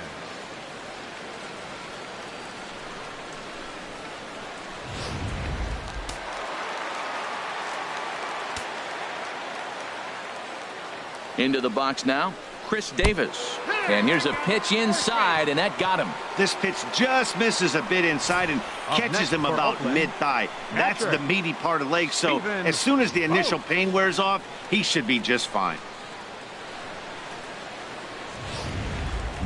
Speaker 1: Into the box now, Chris Davis. And here's a pitch inside, and that got him.
Speaker 4: This pitch just misses a bit inside and catches him about mid-thigh. That's the meaty part of the leg, so as soon as the initial pain wears off, he should be just fine.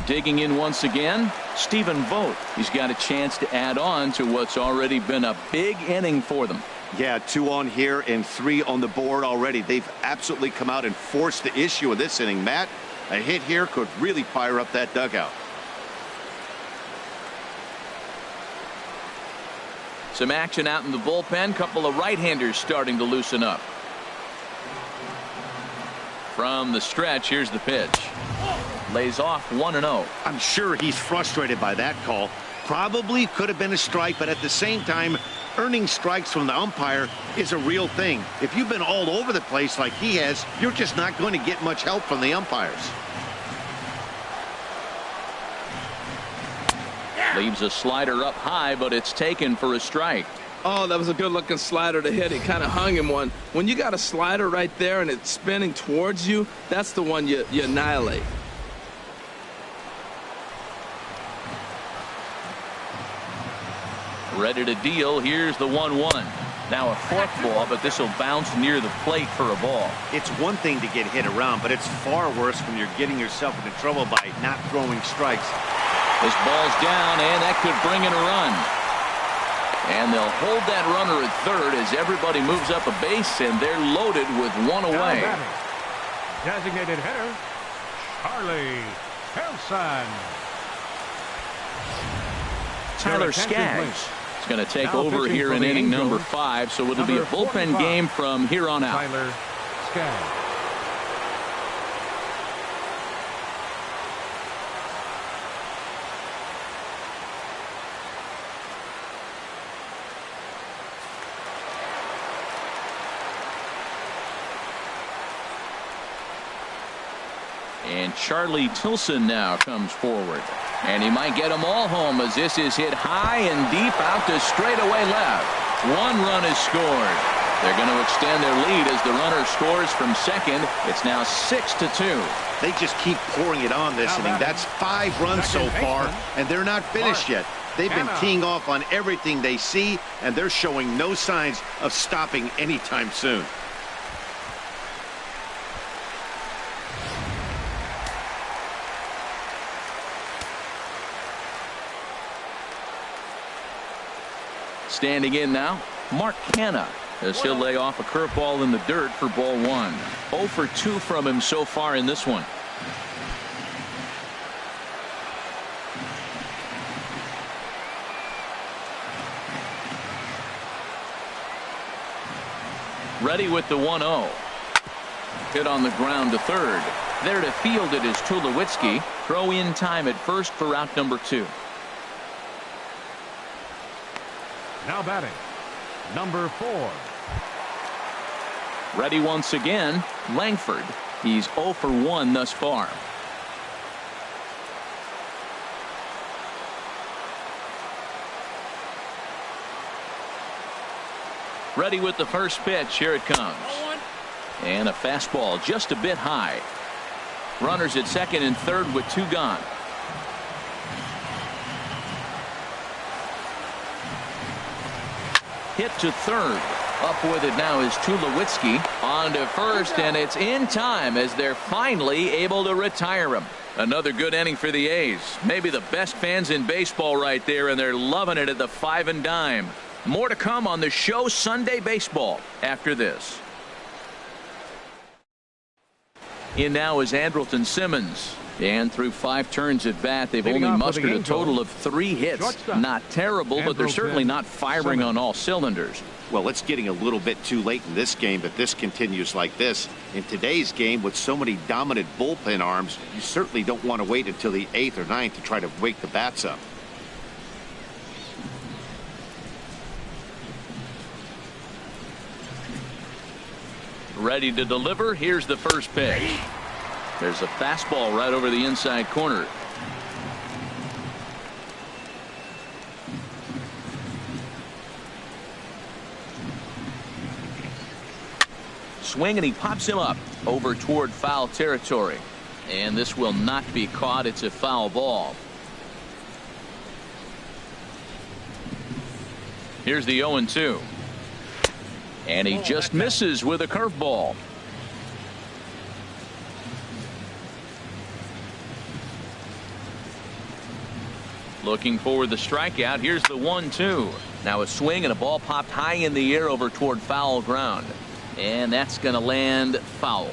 Speaker 1: Digging in once again, Stephen Vogt. He's got a chance to add on to what's already been a big inning for them.
Speaker 4: Yeah, 2 on here and 3 on the board already. They've absolutely come out and forced the issue of this inning. Matt, a hit here could really fire up that dugout.
Speaker 1: Some action out in the bullpen. Couple of right-handers starting to loosen up. From the stretch, here's the pitch. Lays off 1-0.
Speaker 4: I'm sure he's frustrated by that call. Probably could have been a strike, but at the same time, earning strikes from the umpire is a real thing. If you've been all over the place like he has, you're just not going to get much help from the umpires.
Speaker 1: Leaves a slider up high, but it's taken for a strike.
Speaker 2: Oh, that was a good-looking slider to hit. He kind of hung him one. When you got a slider right there and it's spinning towards you, that's the one you annihilate.
Speaker 1: Ready to deal. Here's the 1-1. Now a forkball, but this will bounce near the plate for a ball.
Speaker 4: It's one thing to get hit around, but it's far worse when you're getting yourself into trouble by not throwing strikes.
Speaker 1: This ball's down, and that could bring in a run. And they'll hold that runner at third as everybody moves up a base, and they're loaded with 1 away.
Speaker 3: Designated hitter, Charlie Tilson.
Speaker 1: Tyler Skaggs is going to take over here in inning number 5, so it'll be a bullpen game from here on out.
Speaker 3: Tyler Skaggs.
Speaker 1: And Charlie Tilson now comes forward. And he might get them all home as this is hit high and deep out to straightaway left. 1 run is scored. They're going to extend their lead as the runner scores from second. It's now 6-2.
Speaker 4: They just keep pouring it on this inning. That's 5 runs so far, and they're not finished yet. They've been teeing off on everything they see, and they're showing no signs of stopping anytime soon.
Speaker 1: Standing in now, Mark Canha, as he'll lay off a curveball in the dirt for ball 1. 0 for 2 from him so far in this one. Ready with the 1-0. Hit on the ground to third. There to field it is Tulowitzki. Throw in time at first for out number 2.
Speaker 3: Now batting, number 4.
Speaker 1: Ready once again, Langford. He's 0 for 1 thus far. Ready with the first pitch. Here it comes. And a fastball just a bit high. Runners at second and third with 2 gone. Hit to third. Up with it now is Tulowitzki. On to first, and it's in time as they're finally able to retire him. Another good inning for the A's. Maybe the best fans in baseball right there, and they're loving it at the 5 and dime. More to come on the show Sunday Baseball after this. In now is Andrelton Simmons. And through 5 turns at bat, they've only mustered a total of 3 hits. Not terrible, but they're certainly not firing on all cylinders.
Speaker 4: Well, it's getting a little bit too late in this game, but this continues like this. In today's game, with so many dominant bullpen arms, you certainly don't want to wait until the 8th or 9th to try to wake the bats up.
Speaker 1: Ready to deliver. Here's the first pitch. There's a fastball right over the inside corner. Swing, and he pops him up over toward foul territory. And this will not be caught. It's a foul ball. Here's the 0-2. And he just misses with a curveball. Looking for the strikeout. Here's the 1-2. Now a swing and a ball popped high in the air over toward foul ground. And that's going to land foul.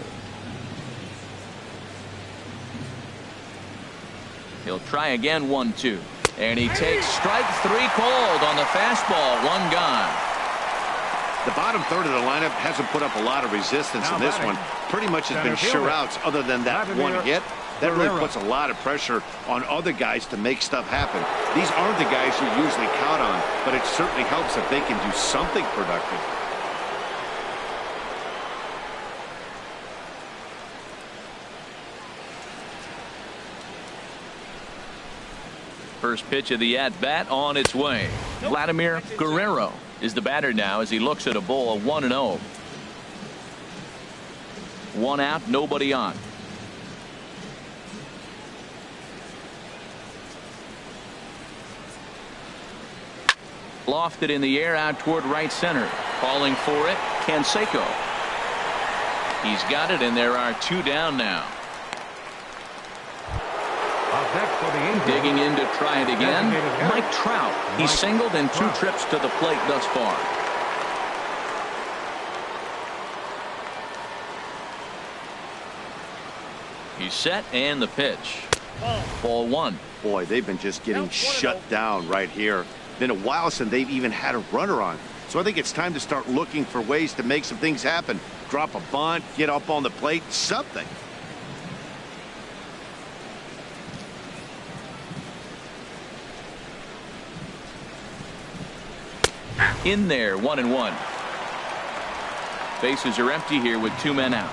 Speaker 1: He'll try again, 1-2. And he takes strike 3 called on the fastball. 1 gone.
Speaker 4: The bottom third of the lineup hasn't put up a lot of resistance in this one. Pretty much has been sure outs other than that one hit. That really puts a lot of pressure on other guys to make stuff happen. These aren't the guys you usually count on, but it certainly helps if they can do something productive.
Speaker 1: First pitch of the at-bat on its way. Vladimir Guerrero is the batter now as he looks at a ball, 1-0. 1 out, nobody on. Lofted in the air out toward right center. Calling for it, Canseco. He's got it, and there are 2 down now. Digging in to try it again, Mike Trout. He's singled in 2 trips to the plate thus far. He's set, and the pitch. Ball 1.
Speaker 4: Boy, they've been just getting shut down right here. Been a while since they've even had a runner on. So I think it's time to start looking for ways to make some things happen. Drop a bunt, get up on the plate, something.
Speaker 1: In there, 1-1. Bases are empty here with 2 men out.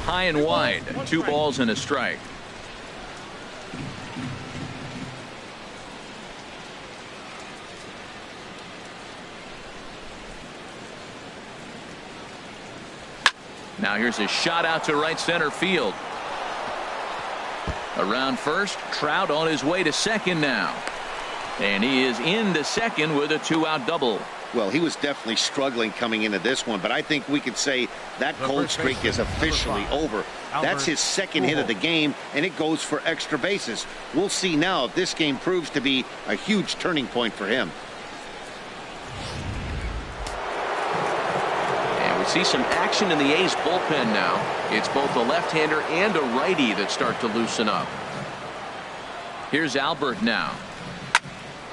Speaker 1: High and wide, 2 balls and a strike. Now here's a shot out to right center field. Around first, Trout on his way to second now. And he is into second with a 2-out double.
Speaker 4: Well, he was definitely struggling coming into this one, but I think we could say that cold streak is officially over. That's his second hit of the game, and it goes for extra bases. We'll see now if this game proves to be a huge turning point for him.
Speaker 1: And we see some action in the A's bullpen now. It's both a left-hander and a righty that start to loosen up. Here's Albert now.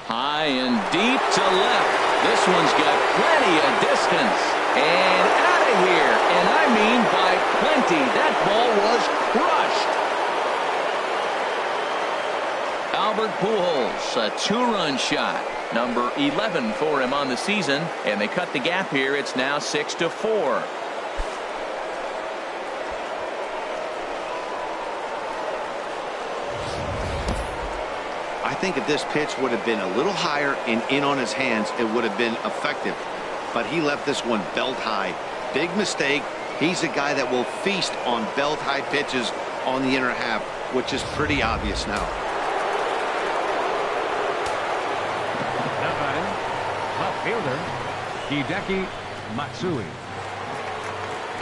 Speaker 1: High and deep to left. This one's got plenty of distance. And out of here. And I mean by plenty. That ball was crushed. Albert Pujols, a 2-run shot. Number 11 for him on the season. And they cut the gap here. It's now 6-4.
Speaker 4: I think if this pitch would have been a little higher and in on his hands, it would have been effective. But he left this one belt high. Big mistake. He's a guy that will feast on belt high pitches on the inner half, which is pretty obvious now.
Speaker 3: Left fielder, Hideki Matsui.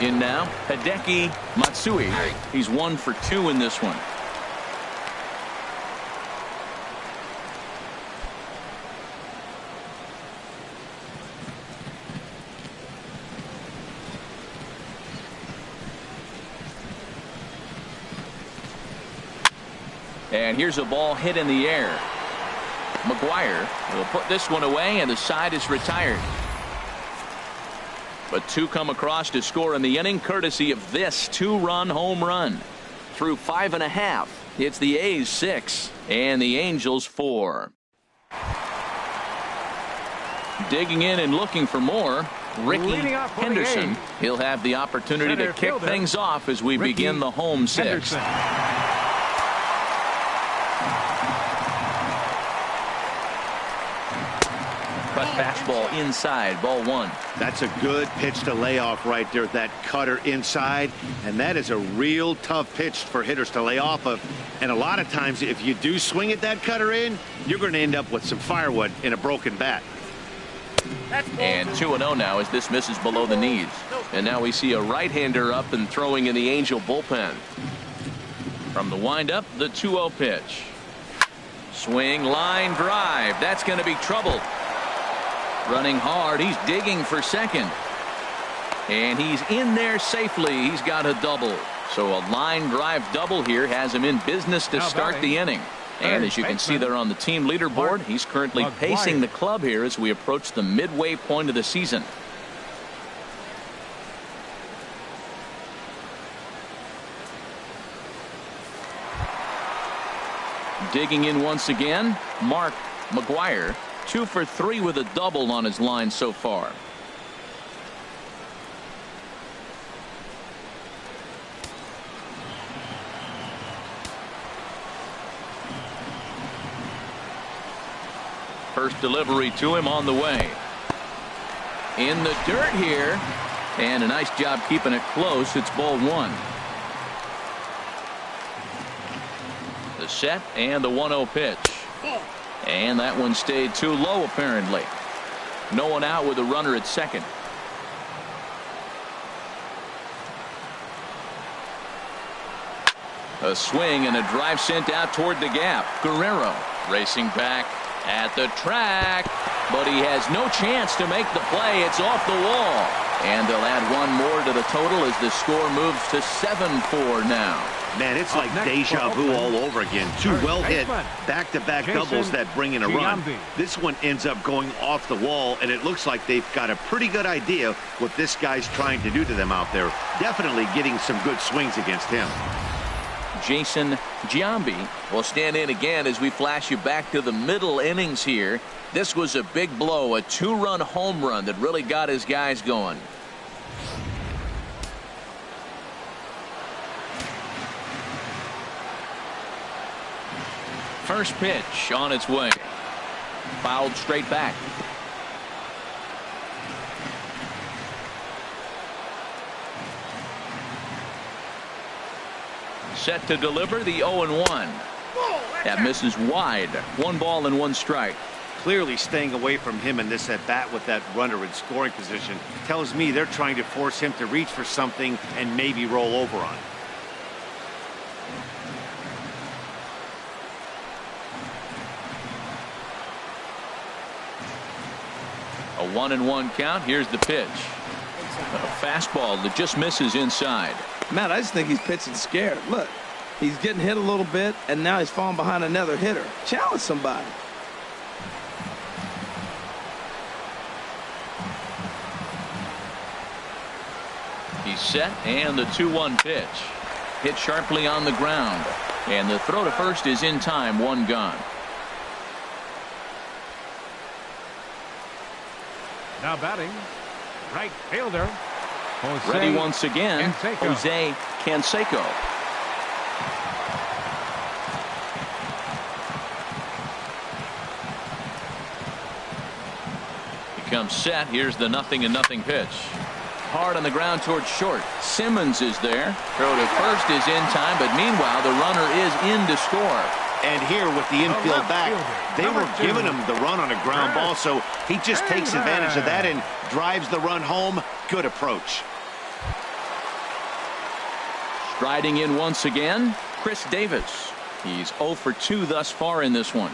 Speaker 1: In now, Hideki Matsui. He's 1 for 2 in this one. And here's a ball hit in the air. McGwire will put this one away, and the side is retired. But 2 come across to score in the inning, courtesy of this 2-run home run. Through 5 1/2, it's the A's 6 and the Angels 4. Digging in and looking for more, Ricky Henderson. He'll have the opportunity to kick things off as we begin the home 6th. Cut fastball inside, ball 1.
Speaker 4: That's a good pitch to lay off right there, that cutter inside. And that is a real tough pitch for hitters to lay off of. And a lot of times, if you do swing at that cutter in, you're going to end up with some firewood in a broken bat.
Speaker 1: And 2-0 now as this misses below the knees. And now we see a right-hander up and throwing in the Angel bullpen. From the windup, the 2-0 pitch. Swing, line drive. That's going to be trouble. Running hard. He's digging for second. And he's in there safely. He's got a double. So a line drive double here has him in business to start the inning. And as you can see there on the team leaderboard, he's currently pacing the club here as we approach the midway point of the season. Digging in once again, McGwire, 2 for 3 with a double on his line so far. First delivery to him on the way. In the dirt here. And a nice job keeping it close. It's ball 1. The set and the 1-0 pitch. And that one stayed too low apparently. No one out with a runner at second. A swing and a drive sent out toward the gap. Guerrero racing back at the track, but he has no chance to make the play. It's off the wall, and they'll add one more to the total as the score moves to 7-4 now.
Speaker 4: Man, it's like deja vu all over again. 2 well hit back-to-back doubles that bring in a run. This one ends up going off the wall, and it looks like they've got a pretty good idea what this guy's trying to do to them out there. Definitely getting some good swings against him.
Speaker 1: Giambi will stand in again as we flash you back to the middle innings here. This was a big blow, a 2-run home run that really got his guys going. First pitch on its way. Fouled straight back. Set to deliver the 0-1. That misses wide. 1 ball and 1 strike.
Speaker 4: Clearly staying away from him in this at bat with that runner in scoring position tells me they're trying to force him to reach for something and maybe roll over on it.
Speaker 1: A 1-1 count. Here's the pitch. A fastball that just misses inside.
Speaker 2: Matt, I just think he's pitching scared. Look, he's getting hit a little bit, and now he's falling behind another hitter. Challenge somebody.
Speaker 1: He's set, and the 2-1 pitch. Hit sharply on the ground. And the throw to first is in time. 1 gone.
Speaker 3: Now batting, right fielder.
Speaker 1: Ready once again,
Speaker 3: Canseco.
Speaker 1: Jose Canseco. He comes set. Here's the 0-0 pitch. Hard on the ground towards short. Simmons is there. Throw to first is in time, but meanwhile the runner is in to score.
Speaker 4: And here with the infield back, they were giving him the run on a ground ball, so he just takes advantage of that and drives the run home. Good approach.
Speaker 1: Striding in once again, Chris Davis. He's 0 for 2 thus far in this one.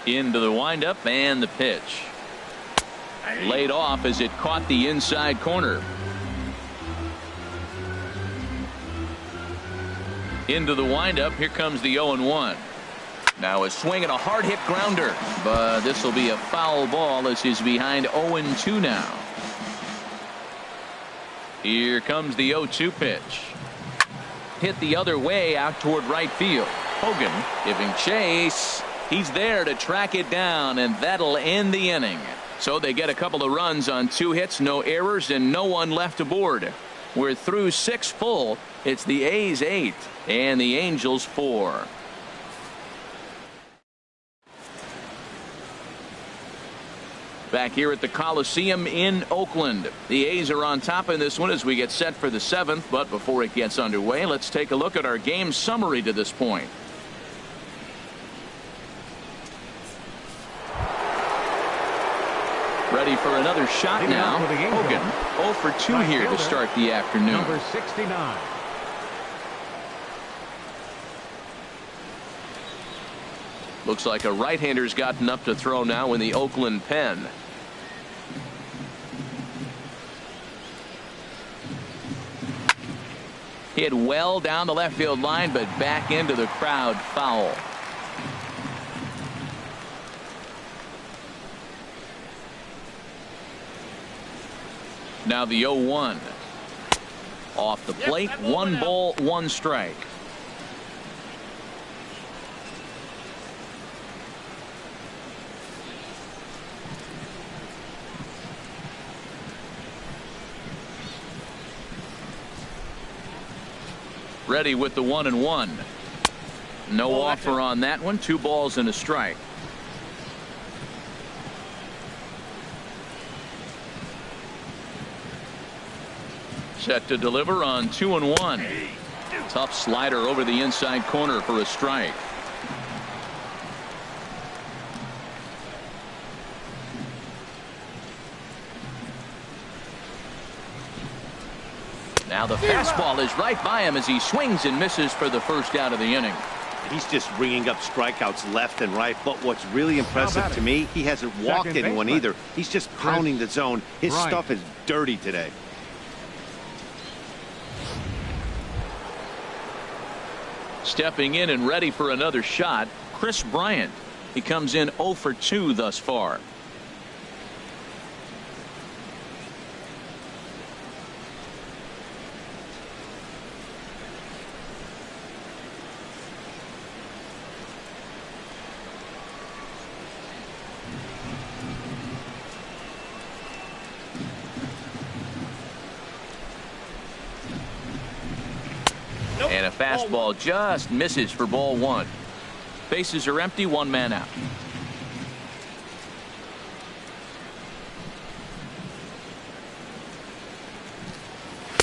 Speaker 1: Into the windup and the pitch. Laid off as it caught the inside corner. Into the windup. Here comes the 0-1. Now a swing and a hard hit grounder, but this will be a foul ball as he's behind 0-2 now. Here comes the 0-2 pitch. Hit the other way out toward right field. Hogan giving chase. He's there to track it down, and that'll end the inning. So they get a couple of runs on 2 hits, no errors, and no one left aboard. We're through 6 full. It's the A's 8 and the Angels 4. Back here at the Coliseum in Oakland. The A's are on top in this one as we get set for the 7th. But before it gets underway, let's take a look at our game summary to this point. Ready for another shot now. Hogan 0 for 2 here to start the afternoon.
Speaker 3: Number 69.
Speaker 1: Looks like a right-hander's gotten up to throw now in the Oakland pen. Hit well down the left field line, but back into the crowd, foul. Now the 0-1. Off the plate, 1 ball, 1 strike. Ready with the 1-1. No offer on that one. 2 balls and a strike. Set to deliver on 2-1. Tough slider over the inside corner for a strike. Now the fastball is right by him as he swings and misses for the first out of the inning.
Speaker 4: He's just bringing up strikeouts left and right. But what's really impressive to me, he hasn't walked anyone either. He's just pounding the zone. His stuff is dirty today.
Speaker 1: Stepping in and ready for another shot, Kris Bryant. He comes in 0 for 2 thus far. And a fastball just misses for ball 1. Bases are empty, 1 man out.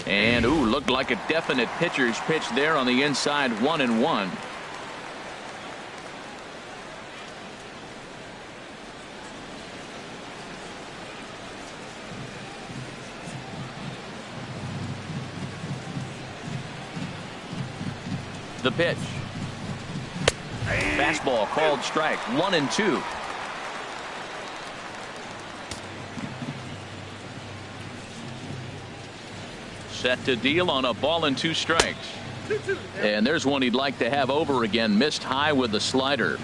Speaker 1: And looked like a definite pitcher's pitch there on the inside. 1-1. The pitch. Fastball called strike. 1-2. Set to deal on a ball and 2 strikes. And there's one he'd like to have over again. Missed high with the slider.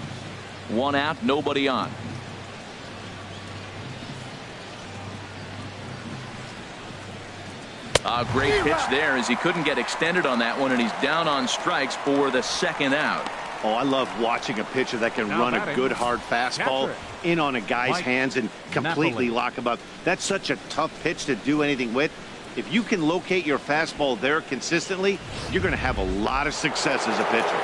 Speaker 1: 1 out, nobody on. A great pitch there as he couldn't get extended on that one, and he's down on strikes for the 2nd out.
Speaker 4: Oh, I love watching a pitcher that can run a good hard fastball in on a guy's hands and completely lock him up. That's such a tough pitch to do anything with. If you can locate your fastball there consistently, you're going to have a lot of success as a pitcher.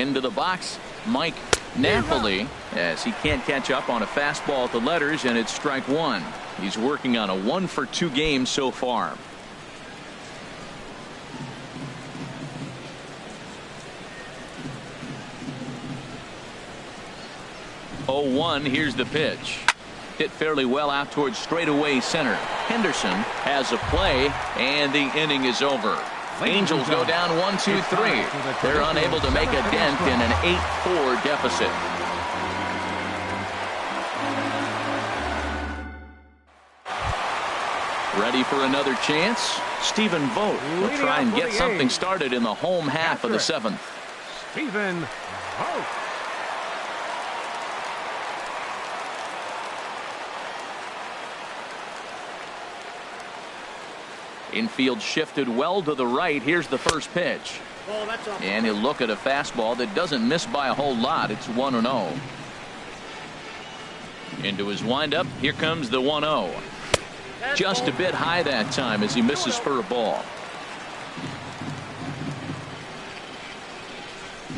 Speaker 1: Into the box, Mike Napoli, as he can't catch up on a fastball at the letters, and it's strike 1. He's working on a 1 for 2 game so far. Oh, 1. Here's the pitch. Hit fairly well out towards straightaway center. Henderson has a play, and the inning is over. Angels go down 1-2-3. They're unable to make a dent in an 8-4 deficit. Ready for another chance? Stephen Vogt will try and get something started in the home half of the 7th.
Speaker 3: Stephen Vogt.
Speaker 1: Infield shifted well to the right. Here's the first pitch. And he'll look at a fastball that doesn't miss by a whole lot. It's 1-0. Into his windup. Here comes the 1-0. Just a bit high that time as he misses for a ball.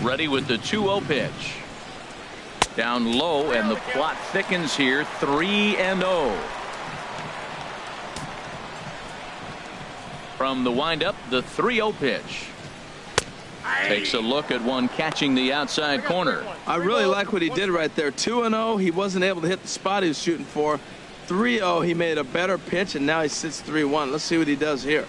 Speaker 1: Ready with the 2-0 pitch. Down low, and the plot thickens here. 3-0. From the windup, the 3-0 pitch. Takes a look at one catching the outside corner.
Speaker 2: I really like what he did right there. 2-0, he wasn't able to hit the spot he was shooting for. 3-0, he made a better pitch, and now he sits 3-1. Let's see what he does here.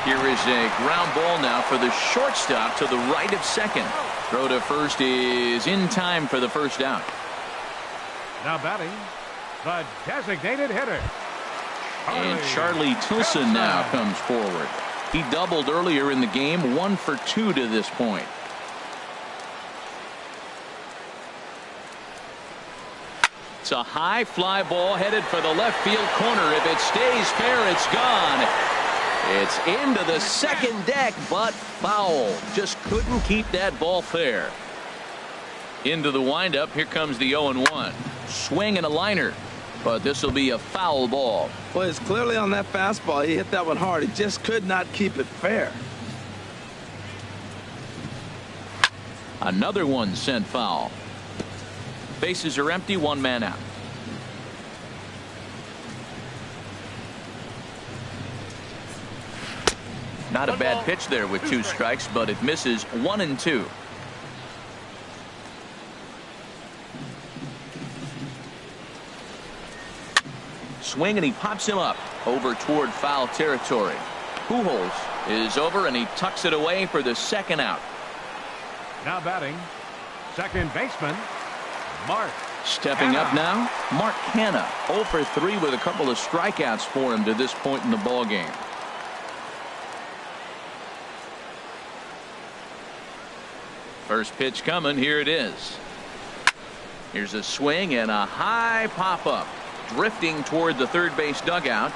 Speaker 1: Here is a ground ball now for the shortstop to the right of second. Throw to first is in time for the first out.
Speaker 3: Now batting, the designated hitter.
Speaker 1: And Charlie Tilson now comes forward. He doubled earlier in the game, 1 for 2 to this point. It's a high fly ball headed for the left field corner. If it stays fair, it's gone. It's into the second deck, but foul. Just couldn't keep that ball fair. Into the windup. Here comes the 0-1. Swing and a liner, but this will be a foul ball.
Speaker 2: Well, it's clearly on that fastball. He hit that one hard. He just could not keep it fair.
Speaker 1: Another one sent foul. Bases are empty, 1 man out. Not a bad pitch there with 2 strikes, but it misses. 1-2. Swing, and he pops him up over toward foul territory. Pujols is over, and he tucks it away for the second out.
Speaker 3: Now batting, second baseman, Mark.
Speaker 1: Stepping up now, Mark Canha, 0 for 3 with a couple of strikeouts for him to this point in the ball game. First pitch coming. Here it is. Here's a swing and a high pop-up. Drifting toward the third base dugout.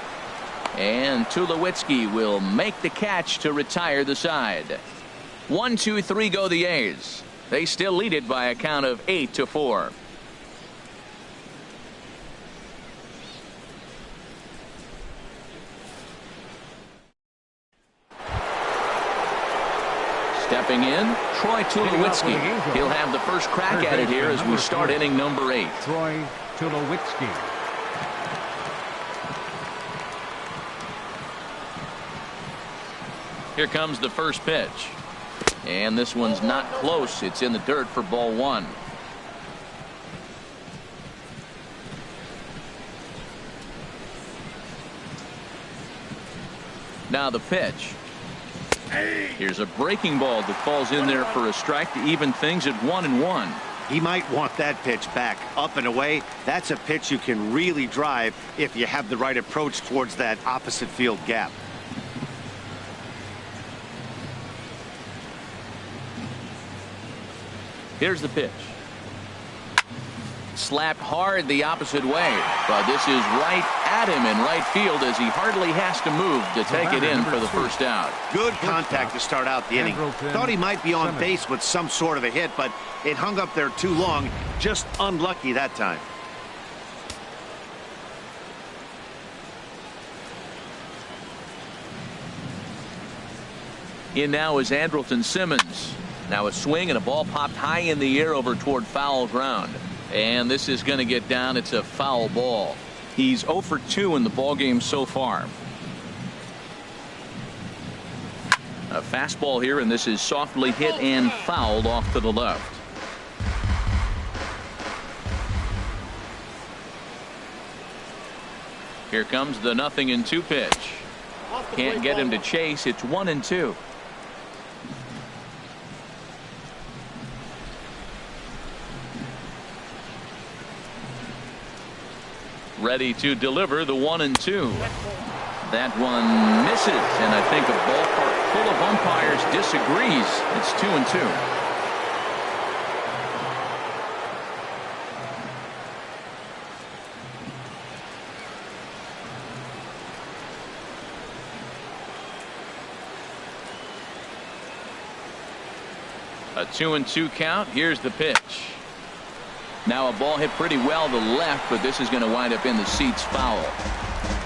Speaker 1: And Tulowitzki will make the catch to retire the side. 1, 2, 3 go the A's. They still lead it by a count of 8-4. Stepping in, Troy Tulowitzki. He'll have the first crack at it here as we start inning number 8.
Speaker 3: Troy Tulowitzki.
Speaker 1: Here comes the first pitch. And this one's not close. It's in the dirt for ball 1. Now the pitch. Here's a breaking ball that falls in there for a strike to even things at 1-1.
Speaker 4: He might want that pitch back, up and away. That's a pitch you can really drive if you have the right approach towards that opposite field gap.
Speaker 1: Here's the pitch. Slapped hard the opposite way, but this is right at him in right field as he hardly has to move to take it in for the first out.
Speaker 4: Good contact to start out the inning. Thought he might be on base with some sort of a hit, but it hung up there too long. Just unlucky that time.
Speaker 1: In now is Andrelton Simmons. Now a swing and a ball popped high in the air over toward foul ground. And this is going to get down. It's a foul ball. He's 0 for 2 in the ball game so far. A fastball here, and this is softly hit and fouled off to the left. Here comes the 0-2 pitch. Can't get him to chase. It's 1-2. Ready to deliver the 1-2. That one misses, and I think a ballpark full of umpires disagrees. It's 2-2. A 2-2 count. Here's the pitch. Now a ball hit pretty well to left, but this is going to wind up in the seats foul.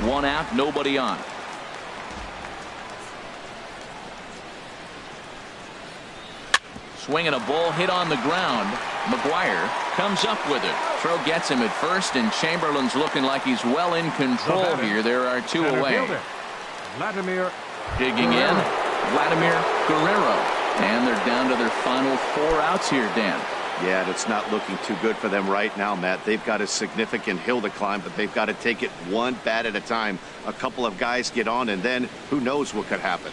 Speaker 1: 1 out, nobody on. Swinging a ball hit on the ground. McGwire comes up with it. Throw gets him at first, and Chamberlain's looking like he's well in control here. There are two away.
Speaker 3: Vladimir
Speaker 1: digging in, Vladimir Guerrero. And they're down to their final 4 outs here, Dan.
Speaker 4: Yeah, it's not looking too good for them right now, Matt. They've got a significant hill to climb, but they've got to take it one bat at a time. A couple of guys get on, and then who knows what could happen.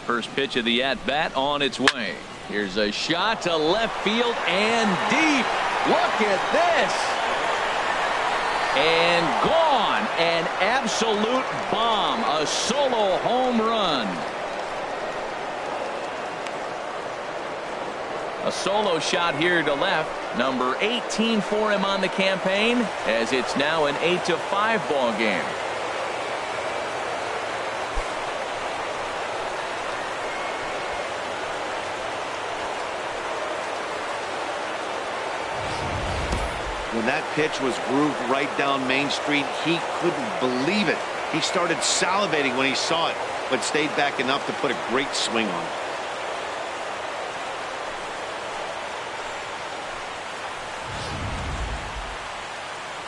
Speaker 1: First pitch of the at-bat on its way. Here's a shot to left field and deep. Look at this. And gone. An absolute bomb. A solo home run. A solo shot here to left. Number 18 for him on the campaign, as it's now an 8-5 ball game.
Speaker 4: When that pitch was grooved right down Main Street, he couldn't believe it. He started salivating when he saw it, but stayed back enough to put a great swing on it.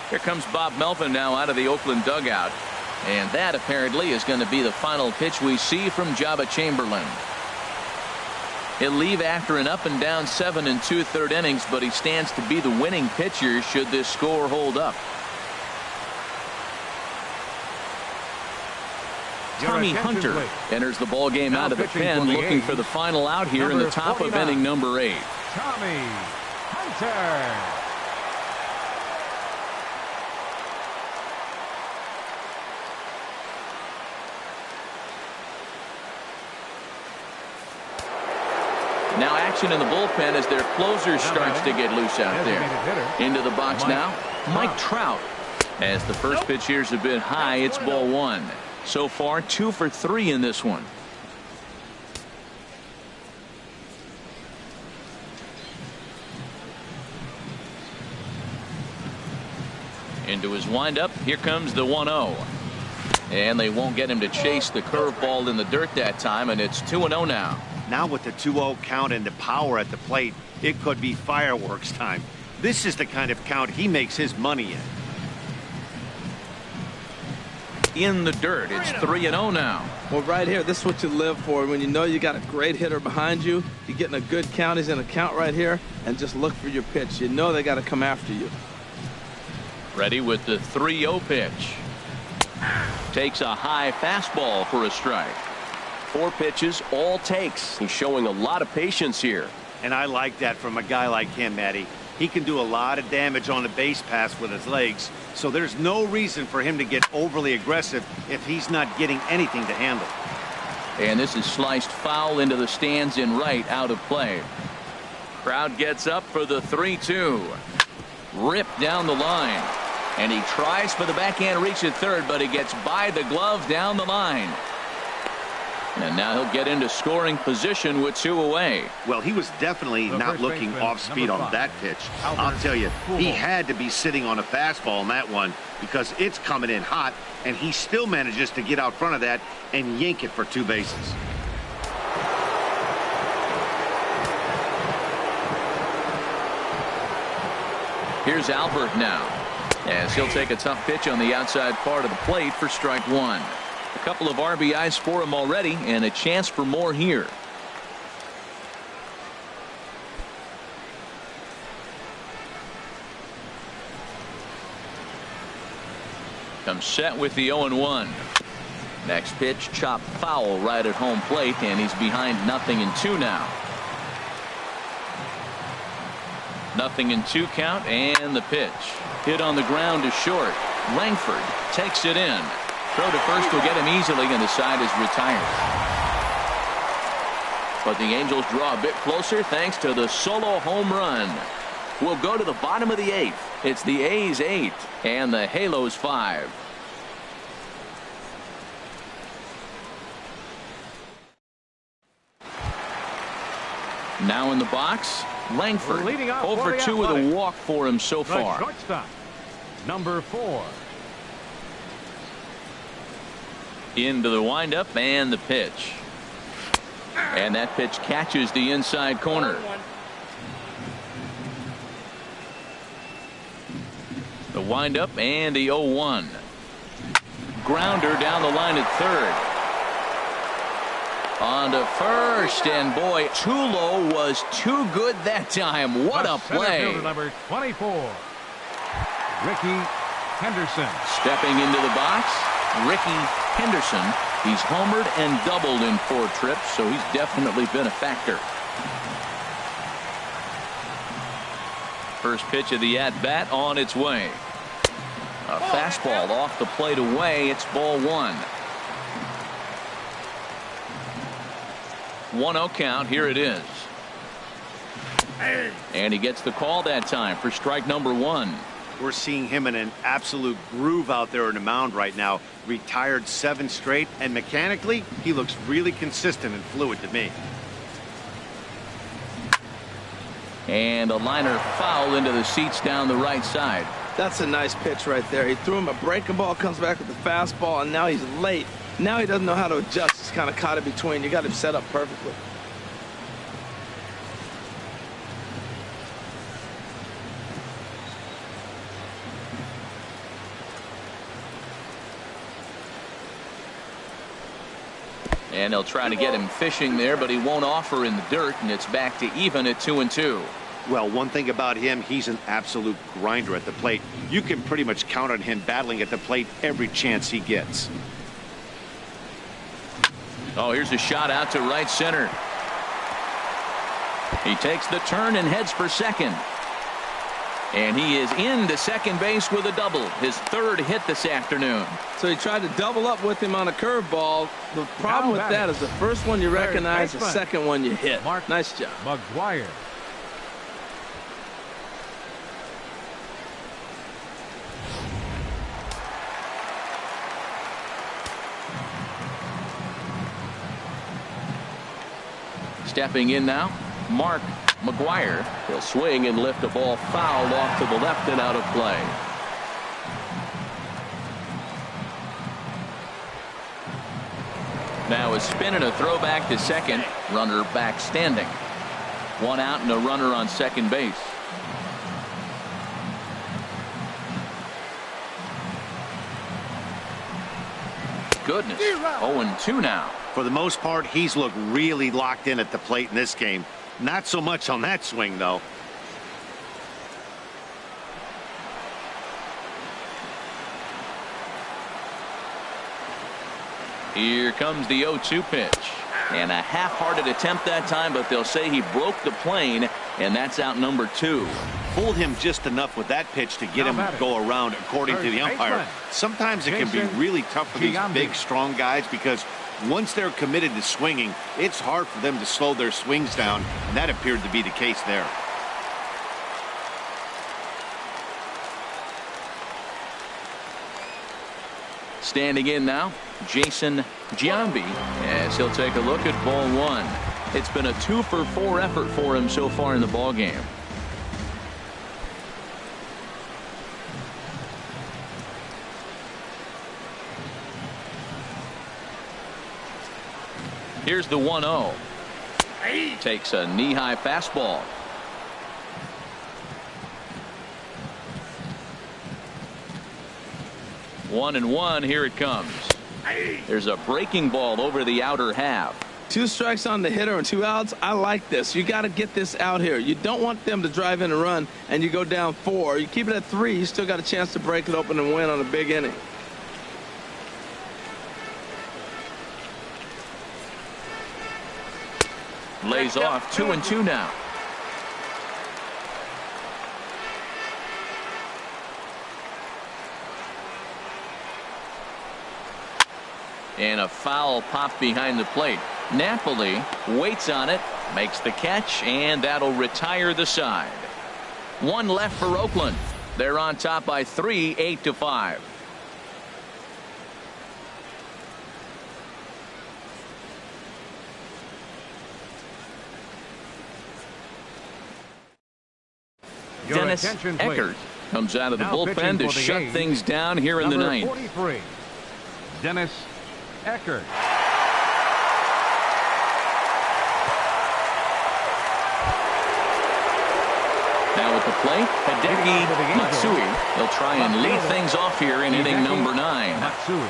Speaker 1: Here comes Bob Melvin now out of the Oakland dugout. And that apparently is going to be the final pitch we see from Joba Chamberlain. He'll leave after an up and down 7 2/3 innings, but he stands to be the winning pitcher should this score hold up. Tommy Hunter enters the ball game out of the pen, looking for the final out here in the top of inning number 8.
Speaker 3: Tommy Hunter.
Speaker 1: Now action in the bullpen as their closer starts to get loose out there. Into the box now, Mike Trout. As the first pitch here's a bit high, it's ball 1. So far 2 for 3 in this one. Into his windup, here comes the 1-0. And they won't get him to chase the curveball in the dirt that time, and it's 2-0 now.
Speaker 4: Now with the 2-0 count and the power at the plate, it could be fireworks time. This is the kind of count he makes his money
Speaker 1: in the dirt. It's 3-0 now.
Speaker 2: Well, right here, this is what you live for. When you know you got a great hitter behind you, you're getting a good count. He's in a count right here, and just look for your pitch. You know they got to come after you.
Speaker 1: Ready with the 3-0 pitch. Takes a high fastball for a strike. 4 pitches, all takes. He's showing a lot of patience here.
Speaker 4: And I like that from a guy like him, Matty. He can do a lot of damage on the base pass with his legs, so there's no reason for him to get overly aggressive if he's not getting anything to handle.
Speaker 1: And this is sliced foul into the stands in right, out of play. Crowd gets up for the 3-2. Ripped down the line. And he tries for the backhand reach at third, but he gets by the glove down the line. And now he'll get into scoring position with 2 away.
Speaker 4: Well, he was definitely not looking off speed on that pitch. I'll tell you, he had to be sitting on a fastball on that one because it's coming in hot, and he still manages to get out front of that and yank it for 2 bases.
Speaker 1: Here's Albert now, as he'll take a tough pitch on the outside part of the plate for strike 1. A couple of RBIs for him already, and a chance for more here. Comes set with the 0-1. Next pitch, chopped foul right at home plate, and he's behind 0-2 now. 0-2 count, and the pitch. Hit on the ground to short. Langford takes it in. Throw to first will get him easily, and the side is retired. But the Angels draw a bit closer thanks to the solo home run. We'll go to the bottom of the 8th. It's the A's 8 and the Halos 5. Now in the box, Langford. 0 for 2 with a walk for him so far.
Speaker 3: number 4.
Speaker 1: Into the windup and the pitch. And that pitch catches the inside corner. The windup and the 0-1. Grounder down the line at third. On to first, and boy, too low was too good that time. What a play.
Speaker 3: Center fielder number 24, Ricky Henderson.
Speaker 1: Stepping into the box, Ricky Henderson. He's homered and doubled in 4 trips, so he's definitely been a factor. First pitch of the at-bat on its way. A fastball off the plate away. It's ball 1. 1-0 count. Here it is. And he gets the call that time for strike number 1.
Speaker 4: We're seeing him in an absolute groove out there in the mound right now. Retired 7 straight, and mechanically, he looks really consistent and fluid to me.
Speaker 1: And a liner foul into the seats down the right side.
Speaker 2: That's a nice pitch right there. He threw him a breaking ball, comes back with the fastball, and now he's late. Now he doesn't know how to adjust. He's kind of caught in between. You got him set up perfectly.
Speaker 1: And they'll try to get him fishing there, but he won't offer in the dirt, and it's back to even at 2-2.
Speaker 4: Well, one thing about him, he's an absolute grinder at the plate. You can pretty much count on him battling at the plate every chance he gets.
Speaker 1: Oh, here's a shot out to right center. He takes the turn and heads for second. And he is into second base with a double. His 3rd hit this afternoon.
Speaker 2: So he tried to double up with him on a curveball. The problem with that is the first one you recognize, the second one you hit. Nice job.
Speaker 3: McGwire.
Speaker 1: Stepping in now, McGwire. He'll swing and lift a ball fouled off to the left and out of play. Now a spin and a throw back to second. Runner back standing. 1 out and a runner on second base. Goodness. 0-2 now.
Speaker 4: For the most part, he's looked really locked in at the plate in this game. Not so much on that swing, though.
Speaker 1: Here comes the 0-2 pitch. And a half-hearted attempt that time, but they'll say he broke the plane, and that's out number 2.
Speaker 4: Fooled him just enough with that pitch to get him to go around, according to the umpire. Sometimes it can be really tough for these big, strong guys because once they're committed to swinging, it's hard for them to slow their swings down, and that appeared to be the case there.
Speaker 1: Standing in now, Jason Giambi, as he'll take a look at ball 1. It's been a 2-for-4 effort for him so far in the ball game. Here's the 1-0. Takes a knee-high fastball. One and one. Here it comes. There's a breaking ball over the outer half.
Speaker 2: 2 strikes on the hitter and 2 outs. I like this. You got to get this out here. You don't want them to drive in a run and you go down 4. You keep it at 3. You still got a chance to break it open and win on a big inning.
Speaker 1: Lays off. 2-2 now. And a foul pop behind the plate. Napoli waits on it, makes the catch, and that'll retire the side. 1 left for Oakland. They're on top by 3, 8-5. Dennis Eckert Comes out of the
Speaker 3: Now
Speaker 1: bullpen to shut
Speaker 3: A's,
Speaker 1: things down here in the ninth.
Speaker 3: 43, Dennis Eckert.
Speaker 1: Now at the plate, Hideki Matsui. He'll try and lead things off here in inning number 9.
Speaker 3: Matsui.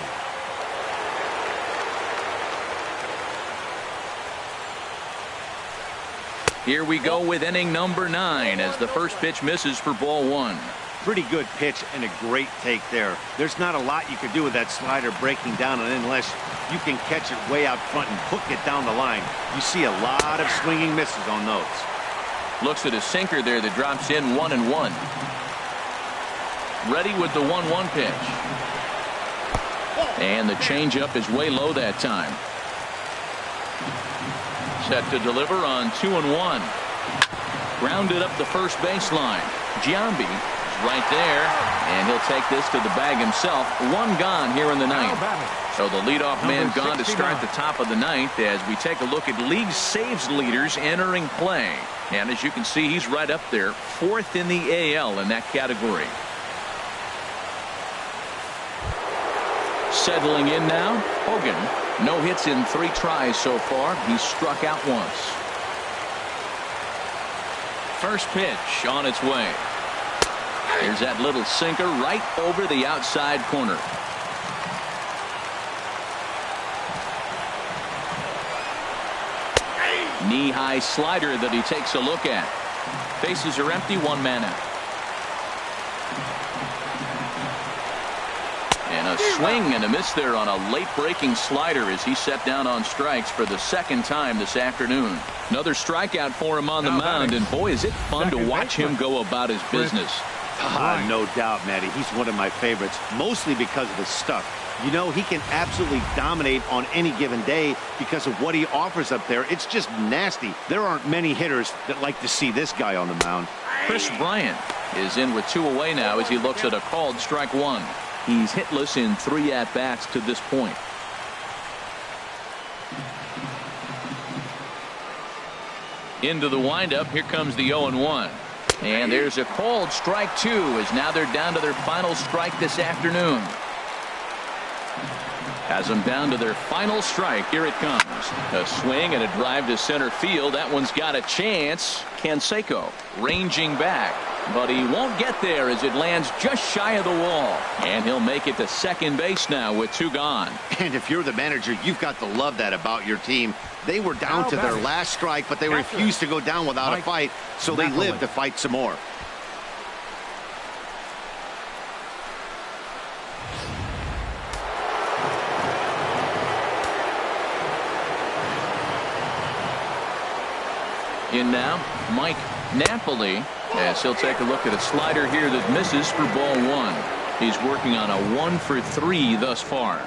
Speaker 1: Here we go with inning number 9 as the first pitch misses for ball 1.
Speaker 4: Pretty good pitch and a great take there. There's not a lot you could do with that slider breaking down, and unless you can catch it way out front and hook it down the line, you see a lot of swinging misses on those.
Speaker 1: Looks at a sinker there that drops in 1-1. Ready with the 1-1 pitch. And the changeup is way low that time. Set to deliver on 2-1. Grounded up the first baseline. Giambi is right there, and he'll take this to the bag himself. 1 gone here in the ninth. So the leadoff man gone to start the top of the ninth as we take a look at league saves leaders entering play. And as you can see, he's right up there, 4th in the AL in that category. Settling in now, Hogan. No hits in 3 tries so far. He's struck out once. First pitch on its way. There's that little sinker right over the outside corner. Knee-high slider that he takes a look at. Bases are empty, 1 man out. And a swing and a miss there on a late breaking slider as he set down on strikes for the 2nd time this afternoon. Another strikeout for him on the mound, and boy, is it fun to watch him go about his business.
Speaker 4: No doubt, Matty. He's one of my favorites, mostly because of his stuff. You know, he can absolutely dominate on any given day because of what he offers up there. It's just nasty. There aren't many hitters that like to see this guy on the mound.
Speaker 1: Chris Bryant is in with 2 away now as he looks at a called strike 1. He's hitless in 3 at-bats to this point. Into the windup. Here comes the 0-1. And there's a called strike 2 as now they're down to their final strike this afternoon. Has them down to their final strike. Here it comes. A swing and a drive to center field. That one's got a chance. Canseco ranging back, but he won't get there as it lands just shy of the wall. And he'll make it to second base now with 2 gone.
Speaker 4: And if you're the manager, you've got to love that about your team. They were down to their last strike, but they refused to go down without a fight, so they lived to fight some more.
Speaker 1: In now, Mike Napoli, as he'll take a look at a slider here that misses for ball 1. He's working on a 1 for 3 thus far.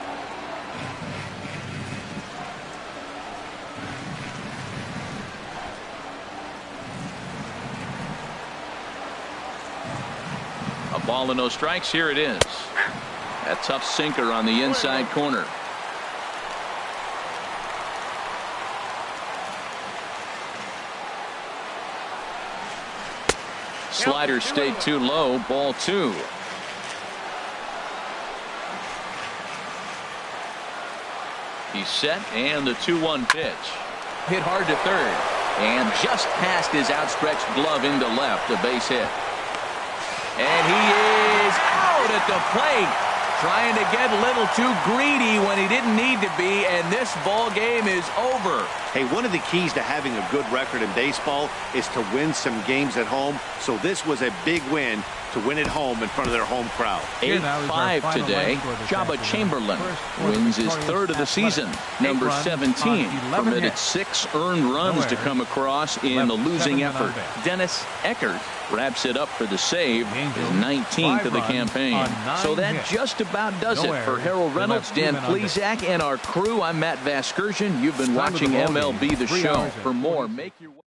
Speaker 1: A ball and no strikes. Here it is. A tough sinker on the inside corner. Slider stayed too low. Ball 2. He's set, and the 2-1 pitch. Hit hard to third, and just past his outstretched glove into left. A base hit. And he is out at the plate. Trying to get a little too greedy when he didn't need to be, and this ball game is over.
Speaker 4: Hey, one of the keys to having a good record in baseball is to win some games at home. So this was a big win to win at home in front of their home crowd.
Speaker 1: 8-5 today. Joba Chamberlain wins his 3rd of the season. Number 17 permitted 6 earned runs to come across in the losing effort. Dennis Eckert wraps it up for the save, his 19th of the campaign. So that just about does it for Harold Reynolds, Dan Plesac, and our crew. I'm Matt Vasgersian. You've been watching MLB The Show. For more, make your way.